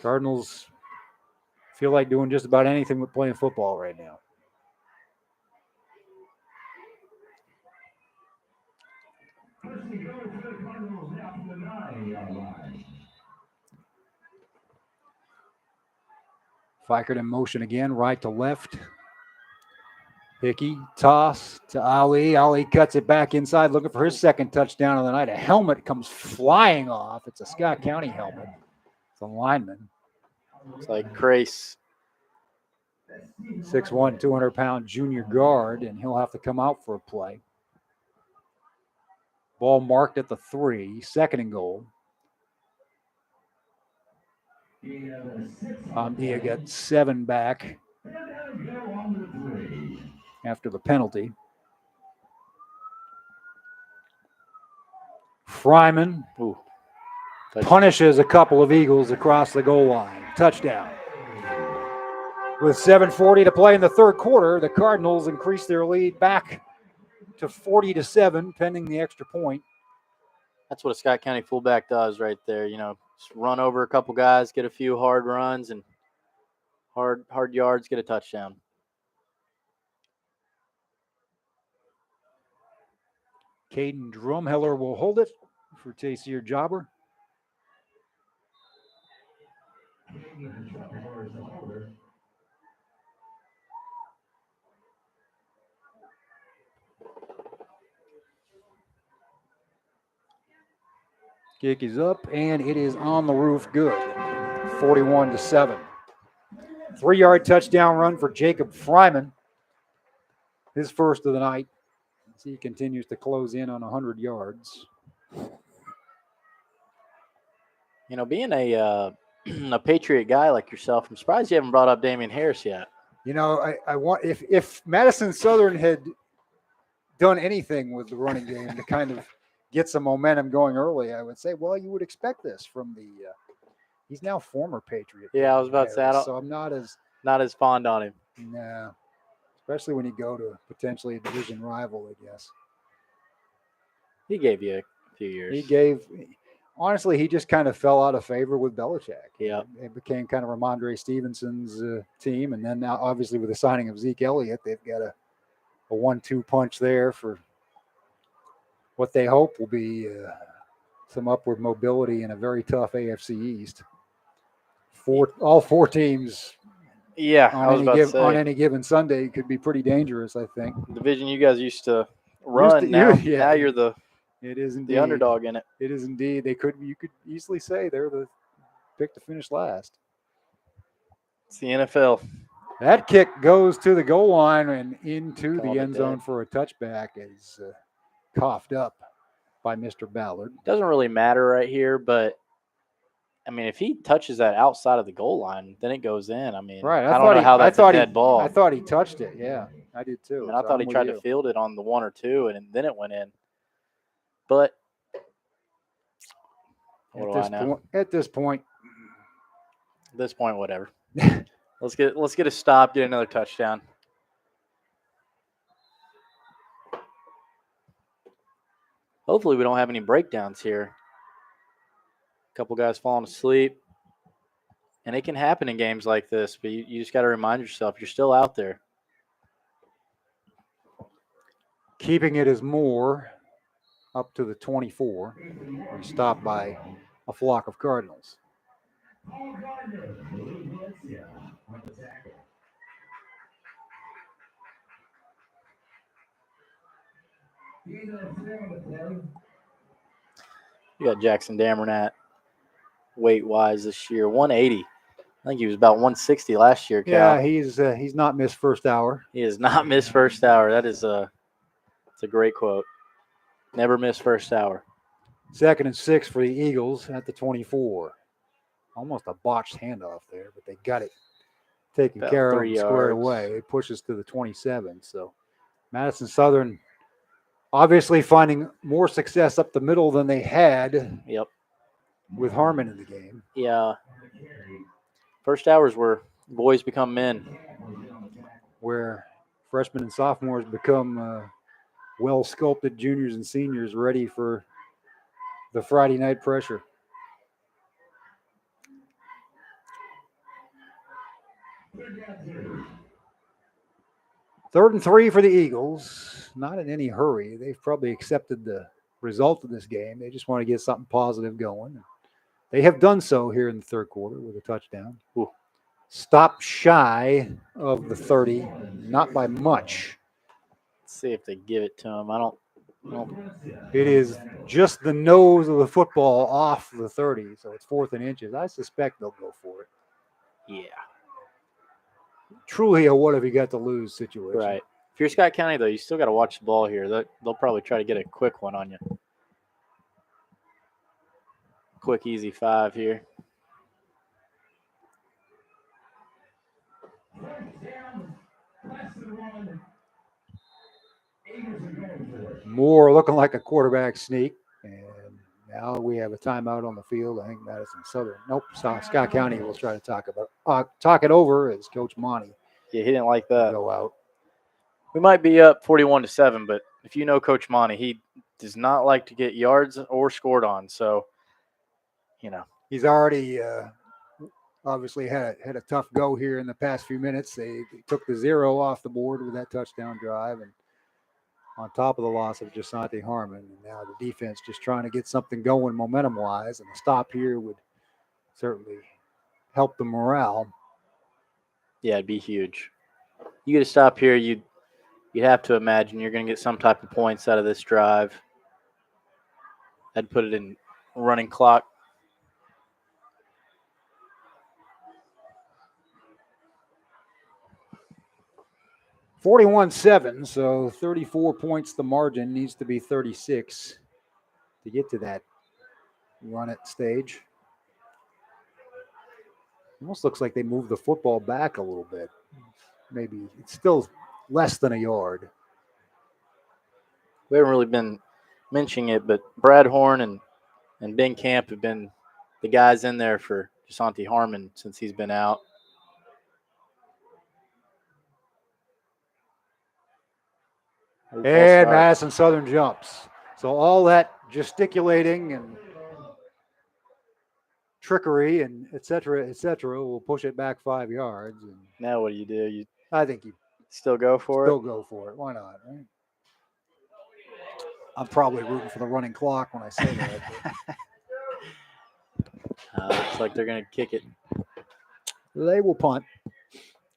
S1: Cardinals feel like doing just about anything but playing football right now. Fikert in motion again, right to left. Hickey, toss to Ali. Ali cuts it back inside, looking for his 2nd touchdown of the night. A helmet comes flying off. It's a Scott County helmet. It's a lineman.
S2: It's like Crace.
S1: 6'1", 200-pound junior guard, and he'll have to come out for a play. Ball marked at the 3, 2nd and goal. Dia got 7 back after the penalty. Fryman punishes a couple of Eagles across the goal line. Touchdown. With 7:40 to play in the 3rd quarter, the Cardinals increase their lead back to 40-7, pending the extra point.
S2: That's what a Scott County fullback does right there. You know, just run over a couple guys, get a few hard runs, and hard yards, get a touchdown.
S1: Caden Drumheller will hold it for Tayseer Jobber. Kick is up, and it is on the roof. Good. 41-7. 3-yard touchdown run for Jacob Fryman. his first of the night as he continues to close in on 100 yards.
S2: You know, being a a Patriot guy like yourself, I'm surprised you haven't brought up Damian Harris yet.
S1: You know, I want if Madison Southern had done anything with the running game to kind of get some momentum going early, I would say, well, you would expect this from the. He's now former Patriot.
S2: Yeah, I was about to say,
S1: Harris, so I'm not
S2: as fond on him.
S1: No, especially when you go to potentially a division rival, I guess.
S2: He gave you a few years.
S1: Honestly, he just kind of fell out of favor with Belichick.
S2: Yeah.
S1: It became kind of Ramondre Stevenson's team. And then now, obviously, with the signing of Zeke Elliott, they've got a 1-2 punch there for what they hope will be some upward mobility in a very tough AFC East. All four teams
S2: Yeah, I was about to say.
S1: on any given Sunday could be pretty dangerous, I think.
S2: Division you guys used to run, now you're the
S1: it is indeed
S2: the underdog in it.
S1: It is indeed. You could easily say they're the pick to finish last.
S2: It's the NFL.
S1: That kick goes to the goal line and into
S2: Called
S1: the
S2: it
S1: end zone
S2: dead.
S1: for a touchback. Is coughed up by Mr. Ballard.
S2: Doesn't really matter right here, but I mean, if he touches that outside of the goal line, then it goes in. I mean,
S1: Right.
S2: I don't know how that's a dead ball.
S1: I thought he touched it. Yeah, I did too.
S2: I mean, I thought he tried to field it on the 1 or 2, and then it went in. But
S1: At this point,
S2: whatever. Let's get a stop, get another touchdown. Hopefully, we don't have any breakdowns here. A couple guys falling asleep. And it can happen in games like this, but you just got to remind yourself you're still out there.
S1: keeping it as Moore up to the 24. We're stopped by a flock of Cardinals.
S2: You got Jackson Damernat weight-wise this year, 180. I think he was about 160 last year, Cal.
S1: Yeah, he's not missed first hour.
S2: He has not missed first hour. It's a great quote. Never miss first hour.
S1: 2nd and 6 for the Eagles at the 24. Almost a botched handoff there, but they got it taken
S2: About
S1: care of
S2: 3
S1: and squared
S2: yards.
S1: away. It pushes to the 27. So Madison Southern obviously finding more success up the middle than they had
S2: Yep.
S1: with Harmon in the game.
S2: Yeah. First hours where boys become men.
S1: Where freshmen and sophomores become well-sculpted juniors and seniors ready for the Friday night pressure. Third and 3 for the Eagles. Not in any hurry. They've probably accepted the result of this game. They just want to get something positive going. They have done so here in the third quarter with a touchdown.
S2: Ooh.
S1: Stop shy of the 30, not by much.
S2: Let's see if they give it to him. I don't.
S1: It is just the nose of the football off the 30, so it's 4th and inches. I suspect they'll go for it.
S2: Yeah.
S1: Truly a what have you got to lose situation.
S2: Right. If you're Scott County, though, you still got to watch the ball here. They'll probably try to get a quick one on you. Quick, easy 5 here.
S1: Moore looking like a quarterback sneak. And now we have a timeout on the field. I think Madison Southern. Nope, Scott County will try to talk it over as Coach Monty.
S2: Yeah, he didn't like that.
S1: Go out.
S2: We might be up 41-7, but if you know Coach Monty, he does not like to get yards or scored on. So,
S1: he's already obviously had a tough go here in the past few minutes. They took the 0 off the board with that touchdown drive, and on top of the loss of Jasante Harmon, and now the defense just trying to get something going momentum-wise, and a stop here would certainly help the morale.
S2: Yeah, it'd be huge. You get a stop here, you'd have to imagine you're going to get some type of points out of this drive. I'd put it in running clock.
S1: 41-7, so 34 points the margin. Needs to be 36 to get to that run it stage. Almost looks like they moved the football back a little bit. Maybe it's still less than a yard.
S2: We haven't really been mentioning it, but Brad Horn and Ben Camp have been the guys in there for Jasonte Harmon since he's been out.
S1: And Madison Southern jumps. So all that gesticulating and trickery and et cetera, will push it back 5 yards. And
S2: now what do? You
S1: I think you
S2: still go for
S1: still go for it. Why not? Right? I'm probably rooting for the running clock when I say that.
S2: Looks like they're going to kick it.
S1: They will punt.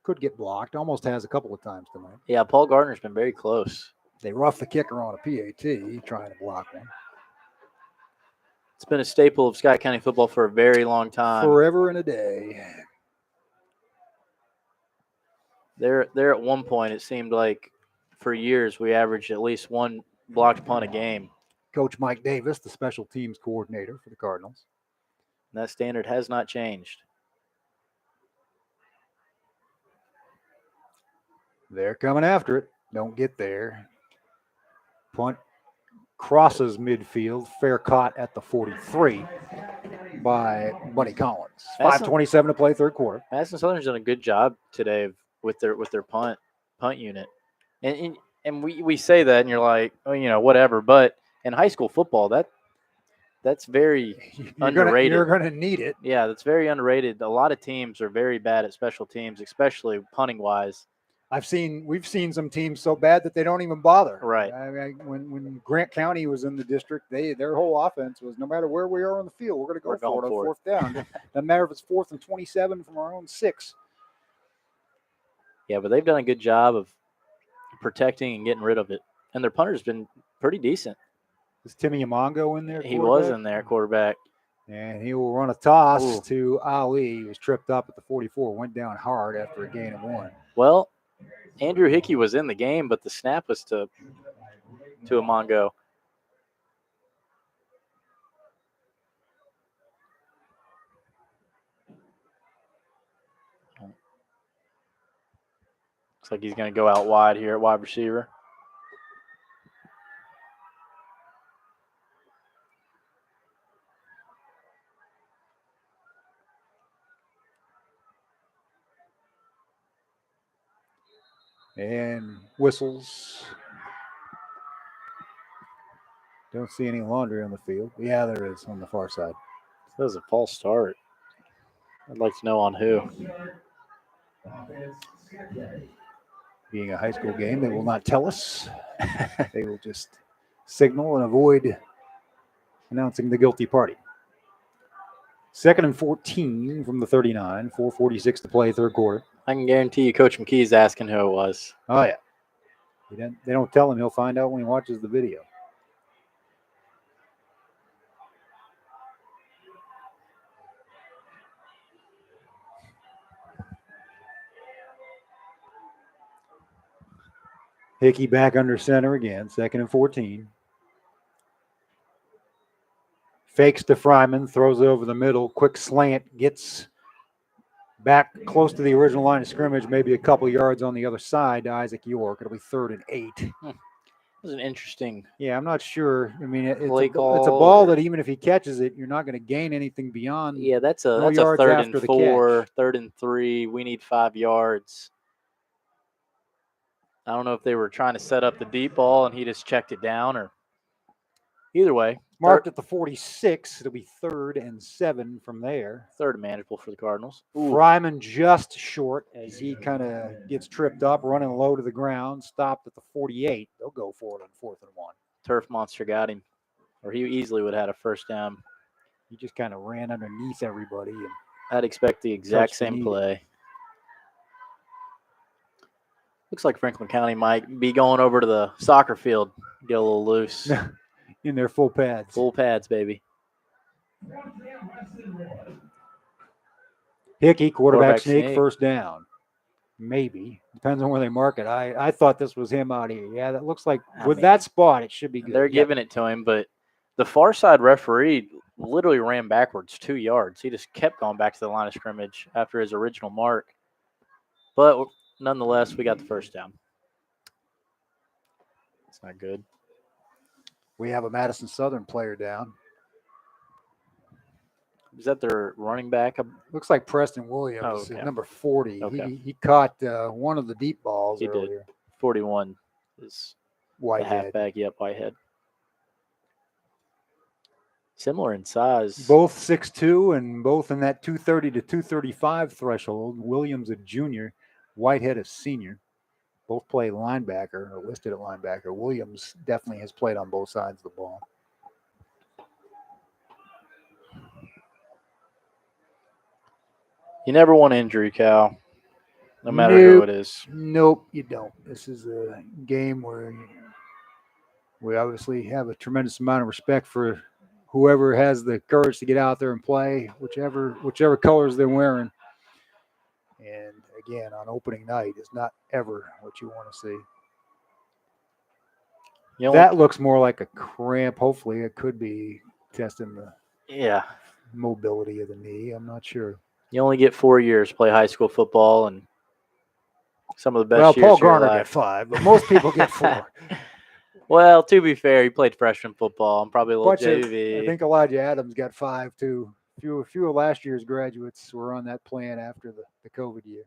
S1: Could get blocked. Almost has a couple of times tonight.
S2: Yeah, Paul Gardner's been very close.
S1: They roughed the kicker on a PAT trying to block one.
S2: It's been a staple of Scott County football for a very long time.
S1: Forever and a day.
S2: There at one point, it seemed like for years we averaged at least one blocked punt a game.
S1: Coach Mike Davis, the special teams coordinator for the Cardinals.
S2: And that standard has not changed.
S1: They're coming after it. Don't get there. Punt crosses midfield. Fair caught at the 43 by Buddy Collins. 5:27 to play, third quarter.
S2: Madison Southern's done a good job today with their punt unit. And we say that and you're like, oh, whatever. But in high school football, that's very underrated.
S1: You're going to need it.
S2: Yeah, that's very underrated. A lot of teams are very bad at special teams, especially punting wise.
S1: We've seen some teams so bad that they don't even bother.
S2: Right.
S1: I mean, when Grant County was in the district, their whole offense was no matter where we are on the field, we're going to go for it on fourth down. Doesn't matter if it's 4th and 27 from our own 6.
S2: Yeah, but they've done a good job of protecting and getting rid of it. And their punter's been pretty decent.
S1: Is Timmy Amongo in there?
S2: He was in there, quarterback.
S1: And he will run a toss to Ali. He was tripped up at the 44, went down hard after a gain of 1.
S2: Well, Andrew Hickey was in the game, but the snap was to Amongo. Looks like he's going to go out wide here at wide receiver.
S1: And whistles. Don't see any laundry on the field. Yeah, there is on the far side.
S2: That was a false start. I'd like to know on who.
S1: Being a high school game, they will not tell us. They will just signal and avoid announcing the guilty party. 2nd and 14 from the 39. 4:46 to play, third quarter.
S2: I can guarantee you Coach McKee's asking who it was.
S1: Oh, yeah. They don't tell him. He'll find out when he watches the video. Hickey back under center again, 2nd and 14. Fakes to Fryman, throws it over the middle, quick slant, gets back close to the original line of scrimmage, maybe a couple yards on the other side to Isaac York. It'll be 3rd and 8.
S2: It was an interesting.
S1: Yeah, I'm not sure. I mean, it's a ball that even if he catches it, you're not going to gain anything beyond.
S2: Yeah, that's a 3rd and 4, 3rd and 3. We need 5 yards. I don't know if they were trying to set up the deep ball and he just checked it down, or either way.
S1: Marked at the 46. It'll be 3rd and 7 from there.
S2: 3rd and manageable for the Cardinals.
S1: Fryman just short as he kind of gets tripped up, running low to the ground. Stopped at the 48. They'll go for it on 4th and 1.
S2: Turf monster got him, or he easily would have had a first down.
S1: He just kind of ran underneath everybody. And
S2: I'd expect the exact same play. Looks like Franklin County might be going over to the soccer field, get a little loose.
S1: In their full pads.
S2: Full pads, baby.
S1: Hickey, quarterback sneak, first down. Maybe. Depends on where they mark it. I thought this was him out here. Yeah, that looks like
S2: I
S1: with
S2: mean,
S1: that spot, it should be good.
S2: They're
S1: Yeah.
S2: giving it to him, but the far side referee literally ran backwards 2 yards. He just kept going back to the line of scrimmage after his original mark. But nonetheless, we got the first down. It's not good.
S1: We have a Madison Southern player down.
S2: Is that their running back?
S1: Looks like Preston Williams,
S2: Oh, okay.
S1: number 40.
S2: Okay.
S1: He caught one of the deep balls
S2: He did.
S1: earlier.
S2: 41 is the
S1: Whitehead.
S2: halfback. Yep, Whitehead. Similar in size.
S1: Both 6'2" and both in that 230 to 235 threshold. Williams a junior, Whitehead a senior. Both play linebacker or listed at linebacker. Williams definitely has played on both sides of the ball.
S2: You never want injury, Cal, no matter who it is.
S1: Nope, you don't. This is a game where we obviously have a tremendous amount of respect for whoever has the courage to get out there and play, whichever colors they're wearing. And again, on opening night is not ever what you want to see. That looks more like a cramp. Hopefully, it could be testing the mobility of the knee. I'm not sure.
S2: You only get 4 years to play high school football, and some of the best years
S1: Paul
S2: of your
S1: Garner
S2: life.
S1: get 5, but most people get 4.
S2: Well, to be fair, he played freshman football and probably a little JV.
S1: I think Elijah Adams got 5 too. A few of last year's graduates were on that plan after the COVID year.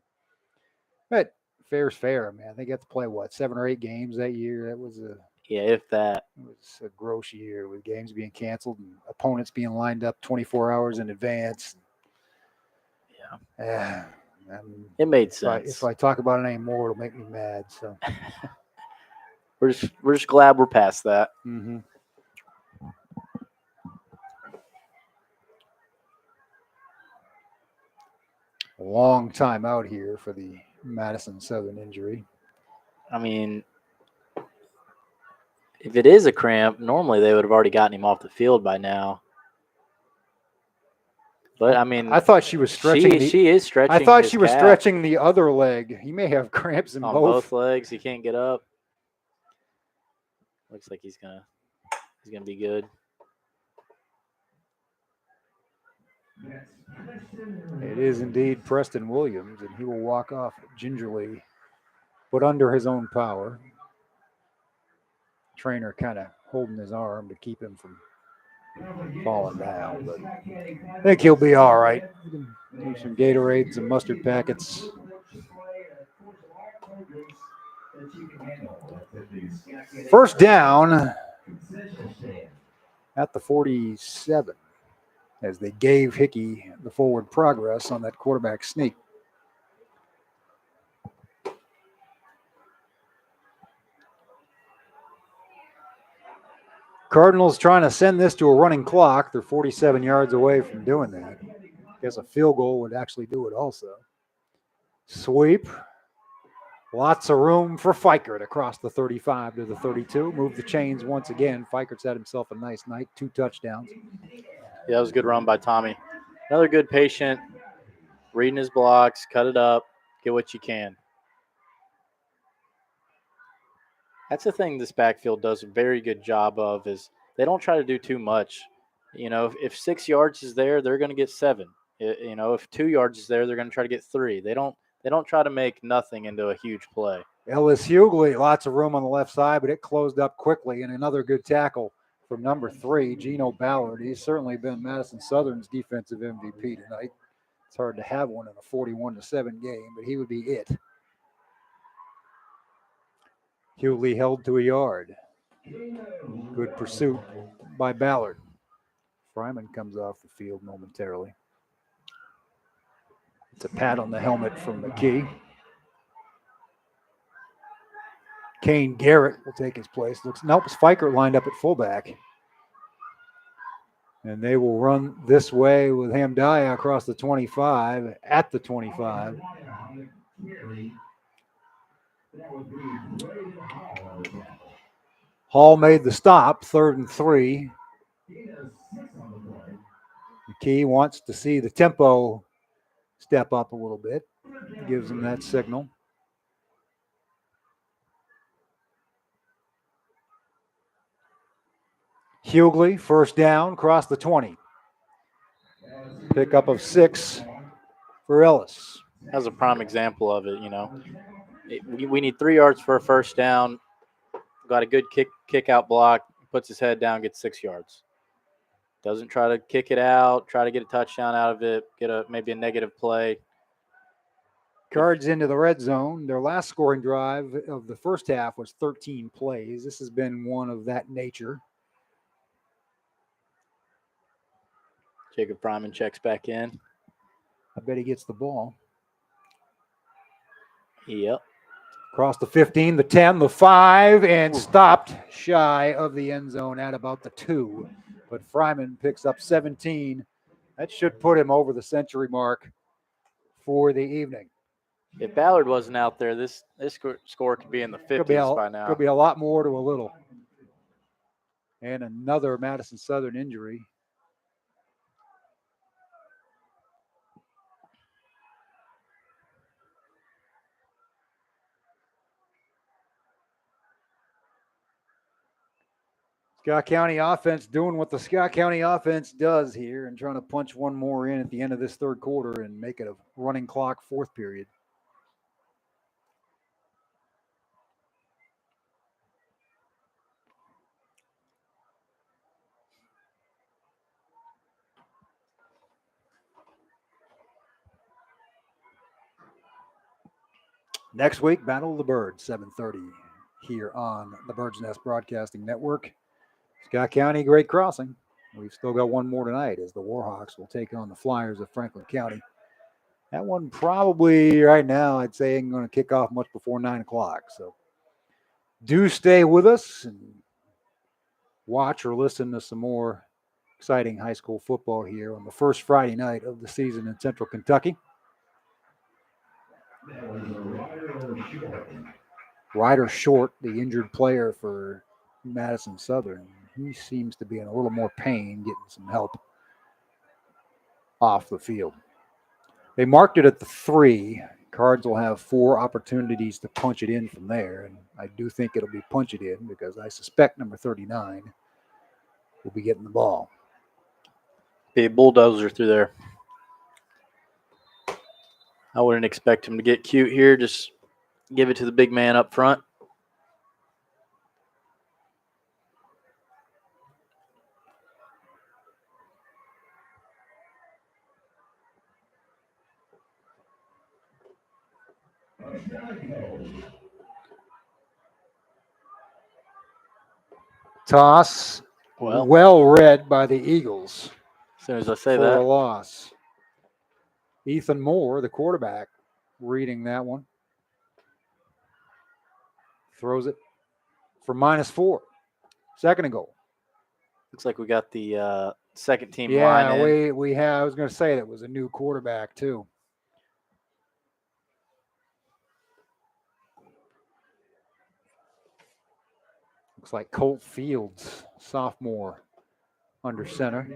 S1: But fair's fair, man. They got to play 7 or 8 games that year. That was
S2: if that.
S1: It was a gross year with games being canceled and opponents being lined up 24 hours in advance. Yeah.
S2: It made sense.
S1: If I talk about it anymore, it'll make me mad. So
S2: we're just glad we're past that.
S1: Mm-hmm. A long time out here for the Madison Southern injury.
S2: I mean, if it is a cramp, normally they would have already gotten him off the field by now. But I mean,
S1: I thought she was stretching.
S2: She is stretching.
S1: I thought she was stretching the other leg. He may have cramps in
S2: both legs. He can't get up. Looks like he's gonna be good.
S1: It is indeed Preston Williams, and he will walk off gingerly, but under his own power. Trainer kind of holding his arm to keep him from falling down, but I think he'll be all right. Do some Gatorade, some mustard packets. First down at the 47 as they gave Hickey the forward progress on that quarterback sneak. Cardinals trying to send this to a running clock. They're 47 yards away from doing that. I guess a field goal would actually do it also. Sweep. Lots of room for Fikert across the 35 to the 32. Move the chains once again. Fikert's had himself a nice night. 2 touchdowns.
S2: Yeah, that was a good run by Tommy. Another good patient. Reading his blocks. Cut it up. Get what you can. That's the thing this backfield does a very good job of is they don't try to do too much. You know, if 6 yards is there, they're going to get 7. You know, if 2 yards is there, they're going to try to get 3. They don't try to make nothing into a huge play.
S1: Ellis Hughley, lots of room on the left side, but it closed up quickly. And another good tackle from number 3, Gino Ballard. He's certainly been Madison Southern's defensive MVP tonight. It's hard to have one in a 41-7 game, but he would be it. Hughley held to a yard. Good pursuit by Ballard. Fryman comes off the field momentarily. It's a pat on the helmet from McKee. Kane Garrett will take his place. It's Fikert lined up at fullback. And they will run this way with Hamdaya across the 25, at the 25. Hall made the stop, 3rd and 3. McKee wants to see the tempo step up a little bit. Gives him that signal. Hughley, first down, cross the 20. Pickup of 6 for Ellis.
S2: That was a prime example of it, you know. We need 3 yards for a first down. Got a good kick out block, puts his head down, gets 6 yards. Doesn't try to kick it out, try to get a touchdown out of it, get maybe a negative play.
S1: Cards into the red zone. Their last scoring drive of the first half was 13 plays. This has been one of that nature.
S2: Jacob Fryman checks back in.
S1: I bet he gets the ball.
S2: Yep.
S1: Across the 15, the 10, the 5, and stopped shy of the end zone at about the 2. But Fryman picks up 17. That should put him over the century mark for the evening.
S2: If Ballard wasn't out there, this score could be in the 50s by now.
S1: Could be a lot more to a little. And another Madison Southern injury. Scott County offense doing what the Scott County offense does here and trying to punch one more in at the end of this third quarter and make it a running clock fourth period. Next week, Battle of the Birds, 7:30 here on the Bird's Nest Broadcasting Network. Scott County, Great Crossing. We've still got one more tonight as the Warhawks will take on the Flyers of Franklin County. That one probably right now, I'd say, ain't going to kick off much before 9 o'clock. So do stay with us and watch or listen to some more exciting high school football here on the first Friday night of the season in Central Kentucky. Ryder Short, the injured player for Madison Southern, he seems to be in a little more pain, getting some help off the field. They marked it at the 3. Cards will have 4 opportunities to punch it in from there, and I do think it'll be punch it in because I suspect number 39 will be getting the ball.
S2: Be a bulldozer through there. I wouldn't expect him to get cute here. Just give it to the big man up front.
S1: Toss, well read by the Eagles.
S2: As soon as I say
S1: for
S2: that.
S1: a loss. Ethan Moore, the quarterback, reading that one. Throws it for -4. Second and goal.
S2: Looks like we got the second team line in.
S1: Yeah, we have. I was going to say that was a new quarterback too. Looks like Colt Fields, sophomore, under center.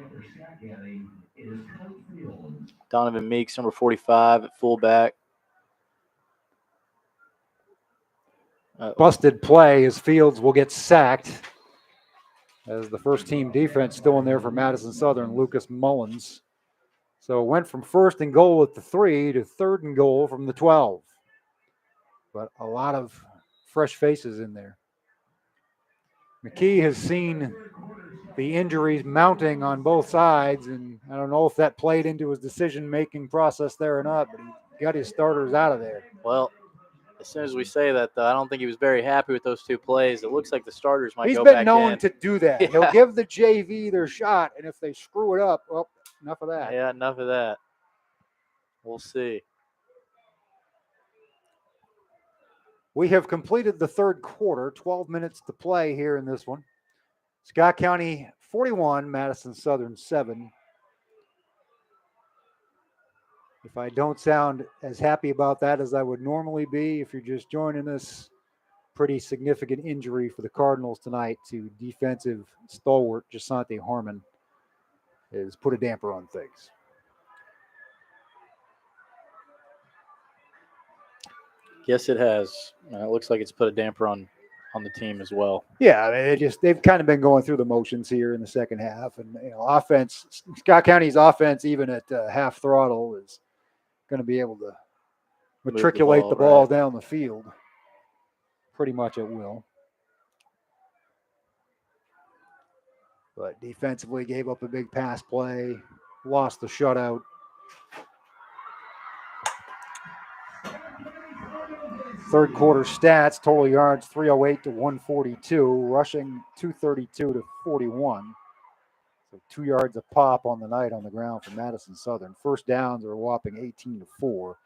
S2: Donovan Meeks, number 45 at fullback.
S1: Busted play as Fields will get sacked. As the first team defense still in there for Madison Southern, Lucas Mullins. So it went from first and goal at the 3 to third and goal from the 12. But a lot of fresh faces in there. McKee has seen the injuries mounting on both sides, and I don't know if that played into his decision-making process there or not, but he got his starters out of there.
S2: Well, as soon as we say that, though, I don't think he was very happy with those 2 plays. It looks like the starters might go back in.
S1: He's been known to do that. Yeah. He'll give the JV their shot, and if they screw it up, well, enough of that.
S2: Yeah, enough of that. We'll see.
S1: We have completed the third quarter, 12 minutes to play here in this one. Scott County 41, Madison Southern 7. If I don't sound as happy about that as I would normally be, if you're just joining us, pretty significant injury for the Cardinals tonight to defensive stalwart Jasante Harmon has put a damper on things.
S2: Yes, it has. It looks like it's put a damper on on the team as well.
S1: Yeah, I mean, they've kind of been going through the motions here in the second half, and offense. Scott County's offense, even at half throttle, is going to be able to matriculate the ball
S2: right
S1: down the field pretty much at will. But defensively, gave up a big pass play, lost the shutout. Third quarter stats: total yards 308 to 142, rushing 232 to 41. So 2 yards a pop on the night on the ground for Madison Southern. First downs are a whopping 18 to 4.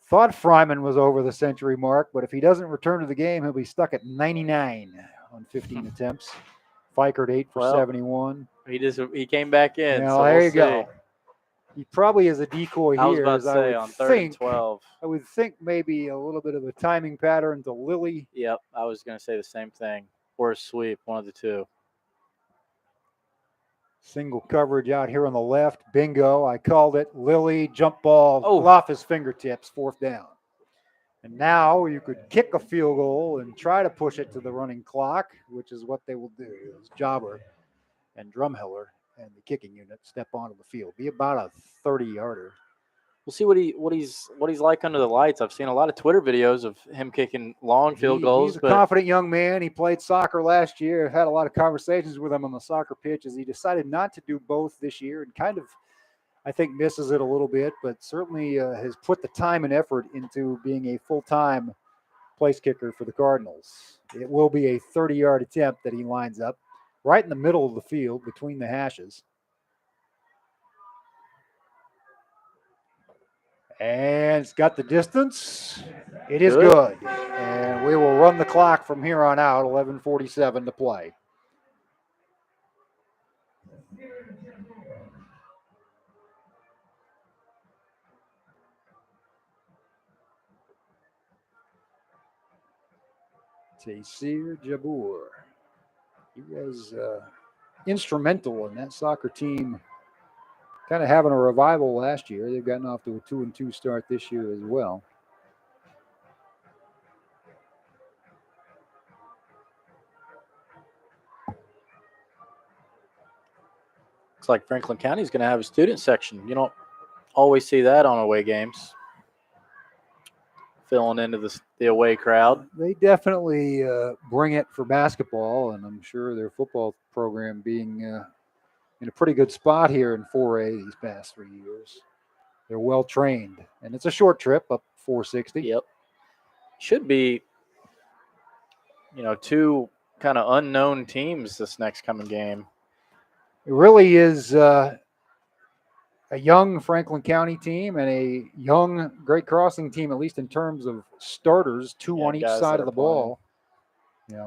S1: Thought Fryman was over the century mark, but if he doesn't return to the game, he'll be stuck at 99 on 15 attempts. Fikert 8 for 71.
S2: He came back in.
S1: Now,
S2: so
S1: there
S2: we'll
S1: you
S2: see.
S1: go. He probably is a decoy
S2: I was
S1: here.
S2: about to say on 3rd and 12.
S1: I would think maybe a little bit of a timing pattern to Lilly.
S2: Yep, I was going to say the same thing. Or a sweep, one of the two.
S1: Single coverage out here on the left. Bingo. I called it. Lilly, jump ball off his fingertips, 4th down. And now you could kick a field goal and try to push it to the running clock, which is what they will do. As Jobber and Drumheller and the kicking unit step onto the field. Be about a 30-yarder.
S2: We'll see what he's like under the lights. I've seen a lot of Twitter videos of him kicking long field goals.
S1: He's a confident young man. He played soccer last year. I've had a lot of conversations with him on the soccer pitch as he decided not to do both this year and kind of, I think, misses it a little bit, but certainly has put the time and effort into being a full-time place kicker for the Cardinals. It will be a 30-yard attempt that he lines up right in the middle of the field between the hashes. And it's got the distance. It is good. And we will run the clock from here on out, 11:47 to play. Taysir Jabbour. He was instrumental in that soccer team kind of having a revival last year. They've gotten off to a 2-2 start this year as well.
S2: Looks like Franklin County is going to have a student section. You don't always see that on away games. Filling into the away crowd.
S1: They definitely bring it for basketball, and I'm sure their football program being in a pretty good spot here in 4A these past 3 years. They're well trained, and it's a short trip up 460.
S2: Yep. Should be, two kind of unknown teams this next coming game.
S1: It really is a young Franklin County team and a young Great Crossing team, at least in terms of starters, 2 on each side of the ball.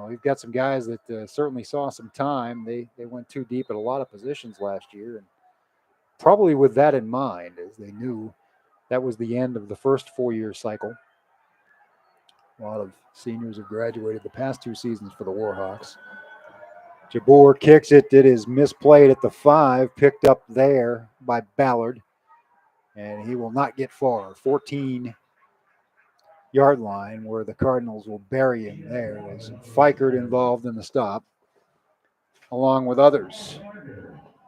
S1: We've got some guys that certainly saw some time. They went too deep at a lot of positions last year, and probably with that in mind, as they knew that was the end of the first 4-year cycle. A lot of seniors have graduated the past 2 seasons for the Warhawks. Jabbour kicks it. It is misplayed at the 5, picked up there by Ballard, and he will not get far. 14-yard line where the Cardinals will bury him there. There's Fikert involved in the stop, along with others.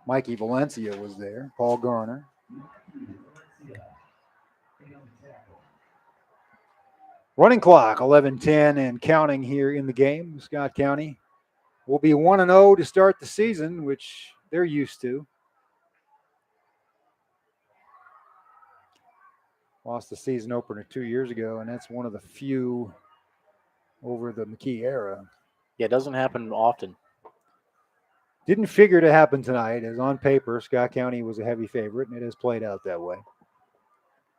S1: Mikey Valencia was there, Paul Garner. Running clock, 11:10 and counting here in the game. Scott County will be 1-0 to start the season, which they're used to. Lost the season opener 2 years ago, and that's one of the few over the McKee era.
S2: Yeah, it doesn't happen often.
S1: Didn't figure to happen tonight, as on paper, Scott County was a heavy favorite, and it has played out that way.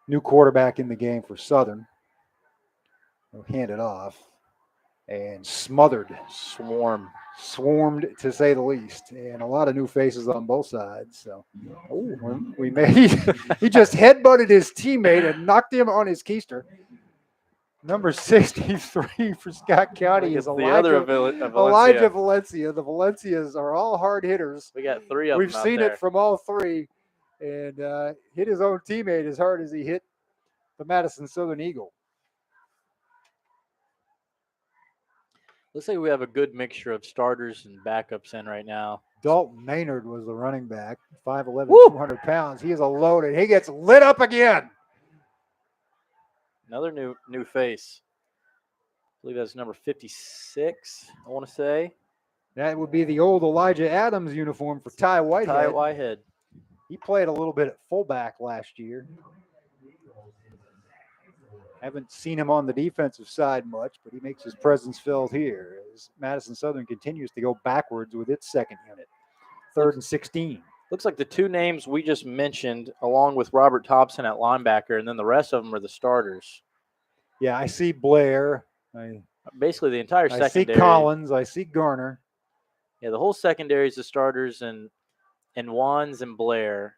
S1: New quarterback in the game for Southern. Handed off and smothered. Swarmed, to say the least, and a lot of new faces on both sides. So, he just headbutted his teammate and knocked him on his keister. Number 63 for Scott County is Elijah Valencia. The Valencias are all hard hitters.
S2: We got 3 of them.
S1: We've seen it from all 3, and hit his own teammate as hard as he hit the Madison Southern Eagle.
S2: Let's say we have a good mixture of starters and backups in right now.
S1: Dalton Maynard was the running back, 5'11",
S2: Woo!
S1: 200 pounds. He is a loaded. He gets lit up again.
S2: Another new face. I believe that's number 56, I want to say.
S1: That would be the old Elijah Adams uniform for Ty Whitehead.
S2: Ty Whitehead.
S1: He played a little bit at fullback last year. Haven't seen him on the defensive side much, but he makes his presence felt here as Madison Southern continues to go backwards with its second unit. 3rd and 16.
S2: Looks like the two names we just mentioned, along with Robert Thompson at linebacker, and then the rest of them are the starters.
S1: Yeah, I see Blair.
S2: Basically, the entire
S1: I
S2: secondary.
S1: see Collins. I see Garner.
S2: Yeah, the whole secondary is the starters and Wands and Blair.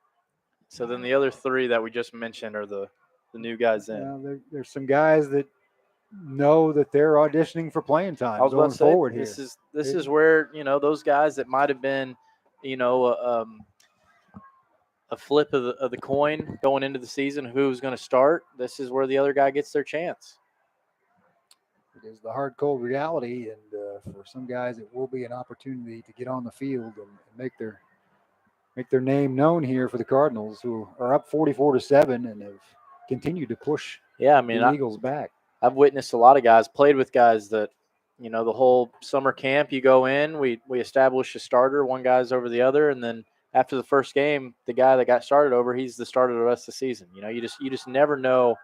S2: So then the other three that we just mentioned are the new guys in.
S1: There's some guys that know that they're auditioning for playing time.
S2: I was about to say,
S1: forward
S2: this
S1: here.
S2: is where those guys that might have been a flip of the coin going into the season, who's going to start. This is where the other guy gets their chance.
S1: It is the hard, cold reality, and for some guys, it will be an opportunity to get on the field and make their name known here for the Cardinals, who are up 44-7 and have continued to push the Eagles back.
S2: I've witnessed a lot of guys, played with guys that, the whole summer camp, you go in, we establish a starter, one guy's over the other, and then after the first game, the guy that got started over, he's the starter the rest of the season. You just never know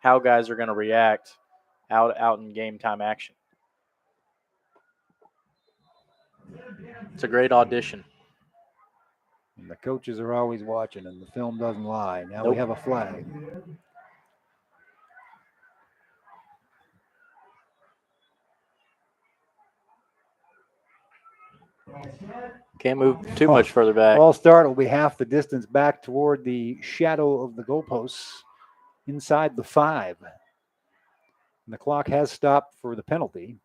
S2: how guys are going to react out in game time action. It's a great audition.
S1: And the coaches are always watching, and the film doesn't lie. Now we have a flag.
S2: Can't move too much further back.
S1: Ball start will be half the distance back toward the shadow of the goalposts inside the 5. And the clock has stopped for the penalty.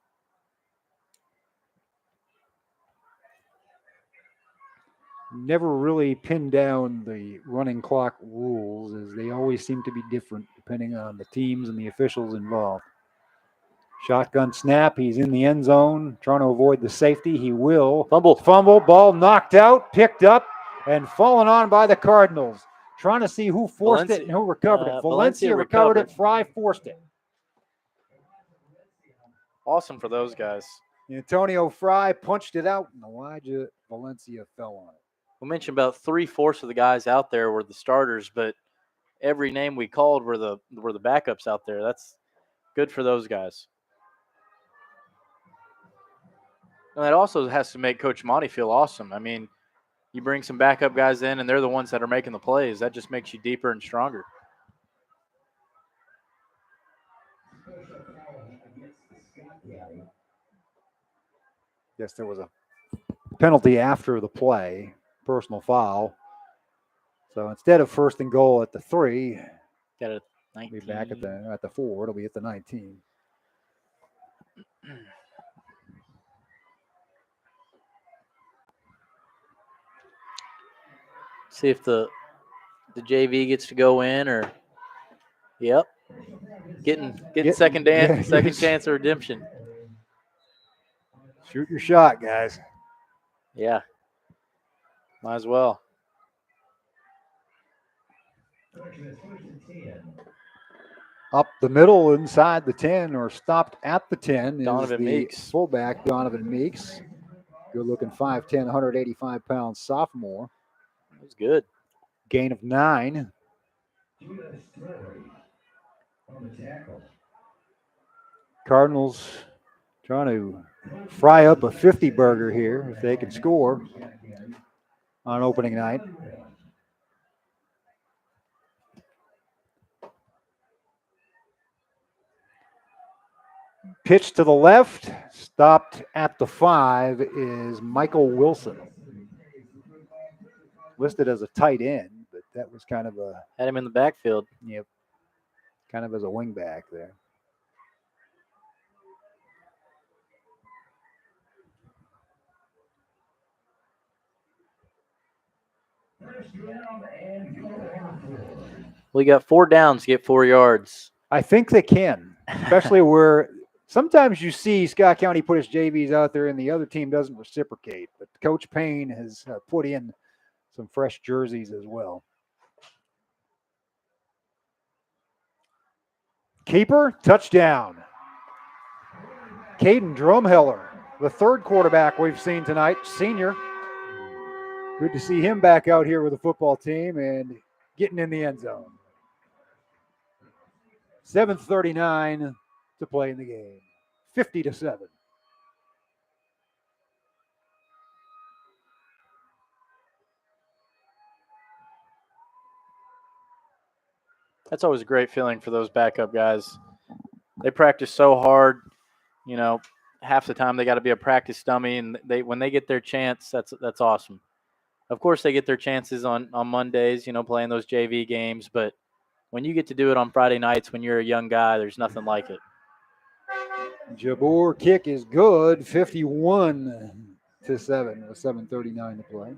S1: Never really pinned down the running clock rules, as they always seem to be different depending on the teams and the officials involved. Shotgun snap. He's in the end zone, trying to avoid the safety. He will. Fumble. Ball knocked out, picked up, and fallen on by the Cardinals. Trying to see who forced it and who recovered it. Valencia recovered it. Fry forced it.
S2: Awesome for those guys.
S1: Antonio Fry punched it out, and Elijah Valencia fell on it.
S2: We mentioned about 3/4 of the guys out there were the starters, but every name we called were the backups out there. That's good for those guys. And that also has to make Coach Monty feel awesome. I mean, you bring some backup guys in, and they're the ones that are making the plays. That just makes you deeper and stronger.
S1: Yes, there was a penalty after the play, personal foul. So instead of 1st and goal at the 3,
S2: got it. 19.
S1: Be back at the 4. It'll be at the 19.
S2: See if the JV gets to go in, or getting second chance of redemption.
S1: Shoot your shot, guys.
S2: Yeah, might as well.
S1: Up the middle inside the 10, or stopped at the 10,
S2: Donovan
S1: is the
S2: Meeks.
S1: fullback, Donovan Meeks. Good-looking 5'10", 185-pound sophomore.
S2: That was good.
S1: Gain of 9. Cardinals trying to fry up a 50 burger here if they can score on opening night. Pitch to the left, stopped at the 5 is Michael Wilson. Listed as a tight end, but that was kind of a...
S2: Had him in the backfield.
S1: Yep. Kind of as a wing back there.
S2: We got 4 downs to get 4 yards.
S1: I think they can, especially where Sometimes you see Scott County put its JVs out there and the other team doesn't reciprocate. But Coach Payne has put in some fresh jerseys as well. Keeper, touchdown. Caden Drumheller, the third quarterback we've seen tonight, senior. Good to see him back out here with the football team and getting in the end zone. 7:39 to play in the game. 50-7.
S2: That's always a great feeling for those backup guys. They practice so hard. You know, half the time they got to be a practice dummy, and when they get their chance, that's awesome. Of course, they get their chances on Mondays, you know, playing those JV games. But when you get to do it on Friday nights when you're a young guy, there's nothing like it.
S1: Jabor kick is good, 51-7 with 7:39 to play.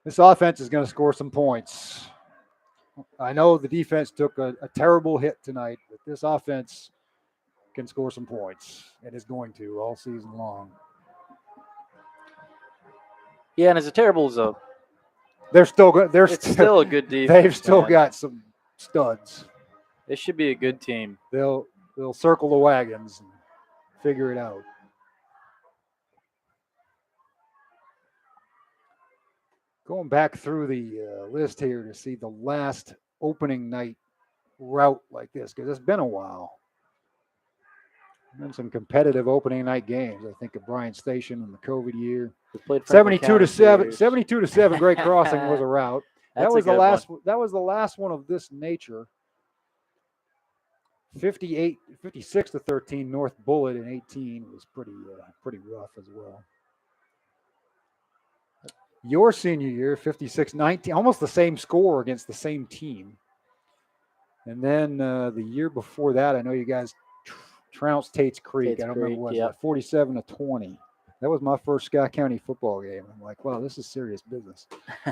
S1: This offense is going to score some points. I know the defense took a terrible hit tonight, but this offense can score some points and is going to all season long.
S2: Yeah, and as terrible as
S1: they're still good.
S2: It's still a good defense.
S1: They've still got some studs.
S2: It should be a good team.
S1: They'll circle the wagons and figure it out. Going back through the list here to see the last opening night route like this, because it's been a while. Been some competitive opening night games. I think of Bryan Station in the COVID year. 72-7. 72-7. Great Crossing was a route. That was the last. That was the last one of this nature. 56-13. North Bullitt in 18 was pretty rough as well. Your senior year, 56-19, almost the same score against the same team. And then the year before that, I know you guys trounced Tate's Creek. I don't remember what it was, 47-20. That was my first Scott County football game. I'm like, wow, this is serious business.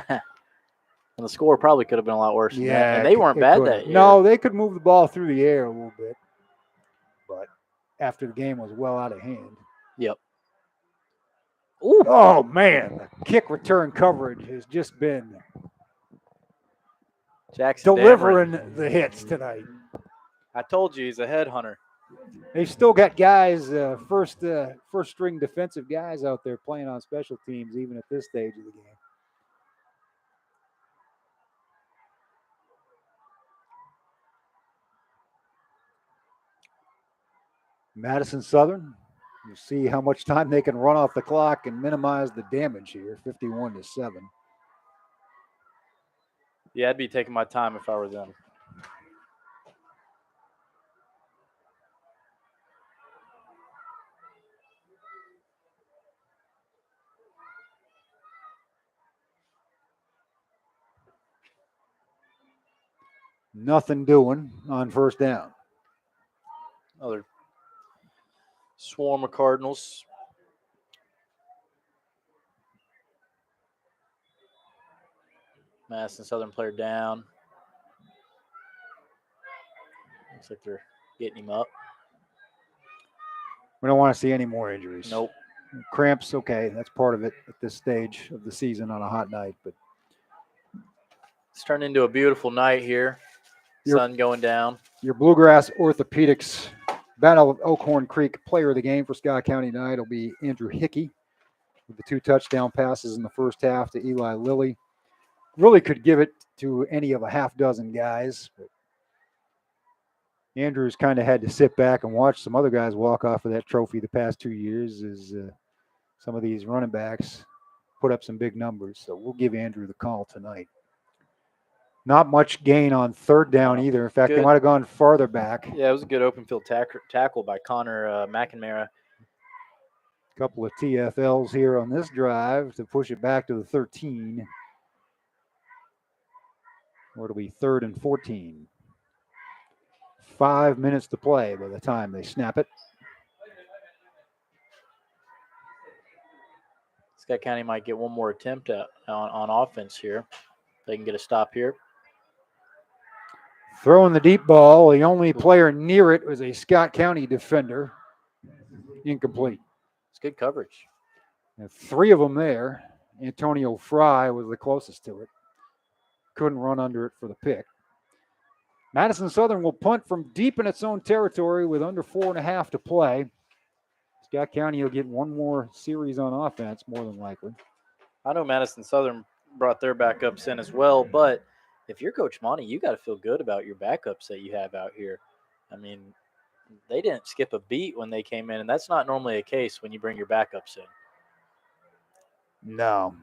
S2: And the score probably could have been a lot worse than that. And they weren't bad that year.
S1: No, they could move the ball through the air a little bit. But after the game was well out of hand.
S2: Yep.
S1: Ooh. Oh, man. The kick return coverage has just been
S2: Jackson
S1: delivering
S2: Dameron.
S1: The hits tonight.
S2: I told you he's a headhunter.
S1: They've still got guys, first string defensive guys out there playing on special teams even at this stage of the game. Madison Southern. You see how much time they can run off the clock and minimize the damage here, 51-7.
S2: Yeah, I'd be taking my time if I were them.
S1: Nothing doing on first down.
S2: Another swarm of Cardinals. Madison Southern player down. Looks like they're getting him up.
S1: We don't want to see any more injuries.
S2: Nope.
S1: Cramps, okay, that's part of it at this stage of the season on a hot night. But
S2: it's turned into a beautiful night here. Sun going down.
S1: Your Bluegrass Orthopedics Battle of Elkhorn Creek player of the game for Scott County tonight will be Andrew Hickey with the 2 touchdown passes in the first half to Eli Lilly. Really could give it to any of a half dozen guys, but Andrews kind of had to sit back and watch some other guys walk off of that trophy the past 2 years as some of these running backs put up some big numbers. So we'll give Andrew the call tonight. Not much gain on third down either. In fact, they might have gone farther back.
S2: Yeah, it was a good open field tackle by Connor McNamara.
S1: A couple of TFLs here on this drive to push it back to the 13. Or it'll be 3rd and 14. 5 minutes to play by the time they snap it.
S2: Scott County might get one more attempt on offense here. They can get a stop here.
S1: Throwing the deep ball, the only player near it was a Scott County defender. Incomplete.
S2: It's good coverage.
S1: And 3 of them there. Antonio Fry was the closest to it. Couldn't run under it for the pick. Madison Southern will punt from deep in its own territory with under 4.5 to play. Scott County will get one more series on offense, more than likely.
S2: I know Madison Southern brought their backups in as well, but if you're Coach Monty, you got to feel good about your backups that you have out here. I mean, they didn't skip a beat when they came in, and that's not normally a case when you bring your backups in.
S1: No.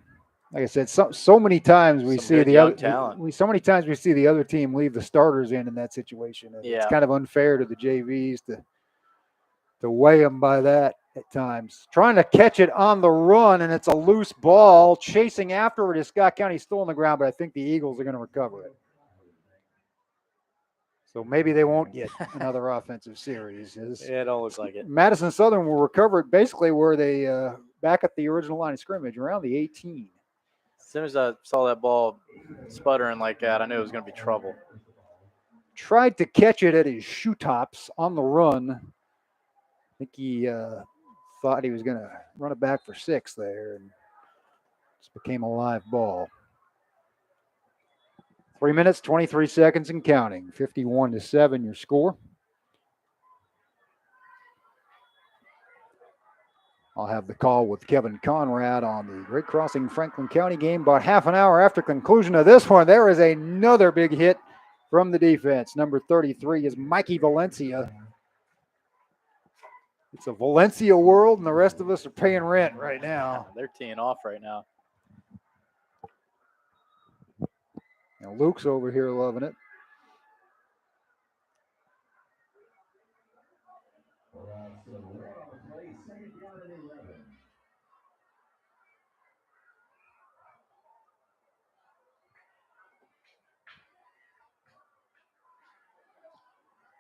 S1: Like I said, so many times we see the other
S2: talent.
S1: So many times we see the other team leave the starters in that situation. And it's kind of unfair to the JVs to weigh them by that at times. Trying to catch it on the run, and it's a loose ball. Chasing after it is Scott County, still on the ground, but I think the Eagles are going to recover it. So maybe they won't get another offensive series.
S2: Yeah, it don't look like it.
S1: Madison Southern will recover it basically where they back at the original line of scrimmage, around the 18.
S2: As soon as I saw that ball sputtering like that, I knew it was going to be trouble.
S1: Tried to catch it at his shoe tops on the run. I think he thought he was going to run it back for 6 there, and just became a live ball. 3 minutes, 23 seconds and counting. 51-7 your score. I'll have the call with Kevin Conrad on the Great Crossing Franklin County game. About half an hour after conclusion of this one, there is another big hit from the defense. Number 33 is Mikey Valencia. It's a Valencia world, and the rest of us are paying rent right now.
S2: They're teeing off right now.
S1: Now Luke's over here loving it.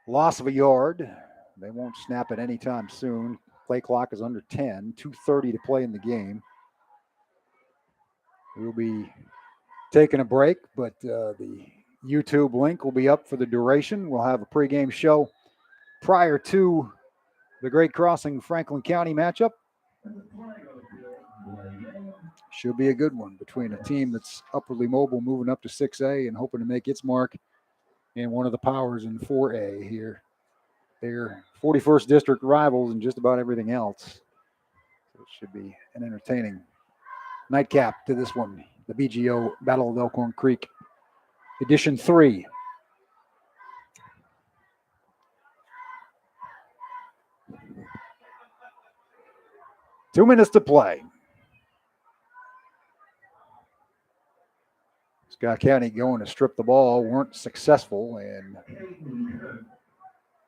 S1: Loss of a yard. They won't snap it anytime soon. Play clock is under 10. 2:30 to play in the game. We'll be taking a break, but the YouTube link will be up for the duration. We'll have a pregame show prior to the Great Crossing Franklin County matchup. Should be a good one between a team that's upwardly mobile, moving up to 6A and hoping to make its mark, and one of the powers in 4A here. They're 41st district rivals and just about everything else. So it should be an entertaining nightcap to this one. The BGO Battle of Elkhorn Creek, Edition 3. Two minutes to play. Scott County going to strip the ball, weren't successful, and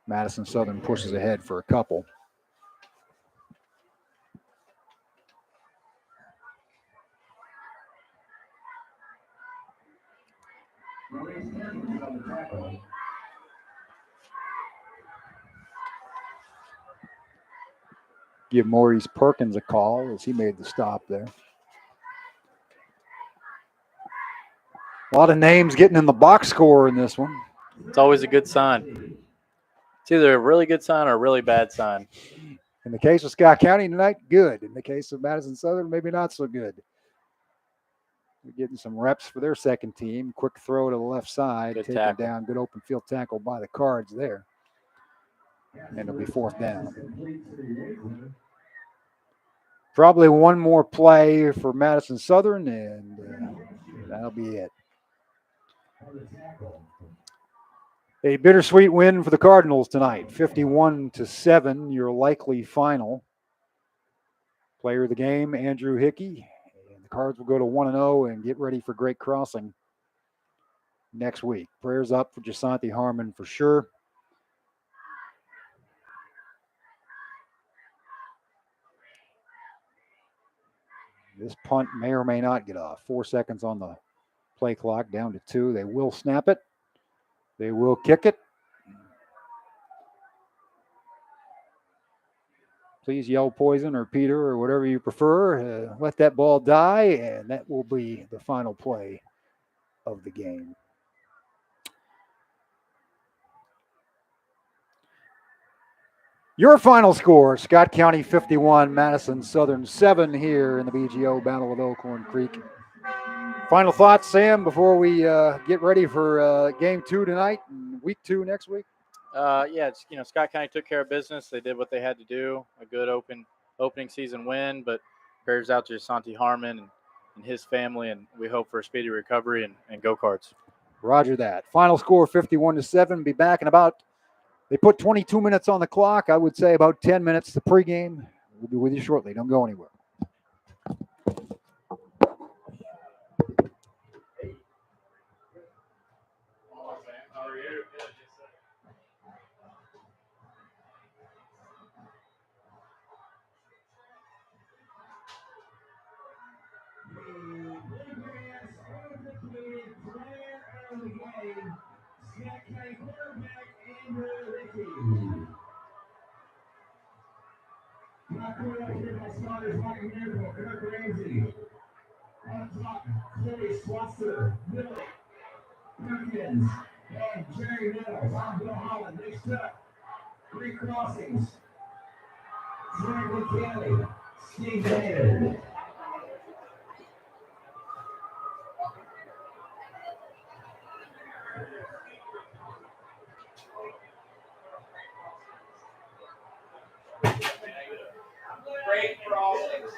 S1: Madison Southern pushes ahead for a couple. Give Maurice Perkins a call as he made the stop there. A lot of names getting in the box score in this one.
S2: It's always a good sign. It's either a really good sign or a really bad sign.
S1: In the case of Scott County tonight, good. In the case of Madison Southern, maybe not so good. They're getting some reps for their second team. Quick throw to the left side.
S2: Good
S1: taken
S2: tackle.
S1: Down. Good open field tackle by the Cards there. And it'll be 4th down. Probably one more play for Madison Southern, and that'll be it. A bittersweet win for the Cardinals tonight, 51-7, your likely final. Player of the game, Andrew Hickey. And the Cards will go to 1-0 and get ready for Great Crossing next week. Prayers up for Jasanti Harmon for sure. This punt may or may not get off. 4 seconds on the play clock, down to 2. They will snap it. They will kick it. please yell poison or Peter or whatever you prefer. Let that ball die, and that will be the final play of the game. Your final score, Scott County 51, Madison Southern 7 here in the BGO Battle of Elkhorn Creek. Final thoughts, Sam, before we get ready for game 2 tonight and week 2 next week?
S2: Yeah, it's, Scott County took care of business. They did what they had to do. A good opening season win, but prayers out to Santi Harmon and his family, and we hope for a speedy recovery and go Cards.
S1: Roger that. Final score 51-7. Be back in about, they put 22 minutes on the clock. I would say about 10 minutes the pregame. We'll be with you shortly. Don't go anywhere.
S3: Perkins and Jerry Nettles on Bill Holland. Next up, 3 crossings. Franklin County, Steve Maynard. Great crossings.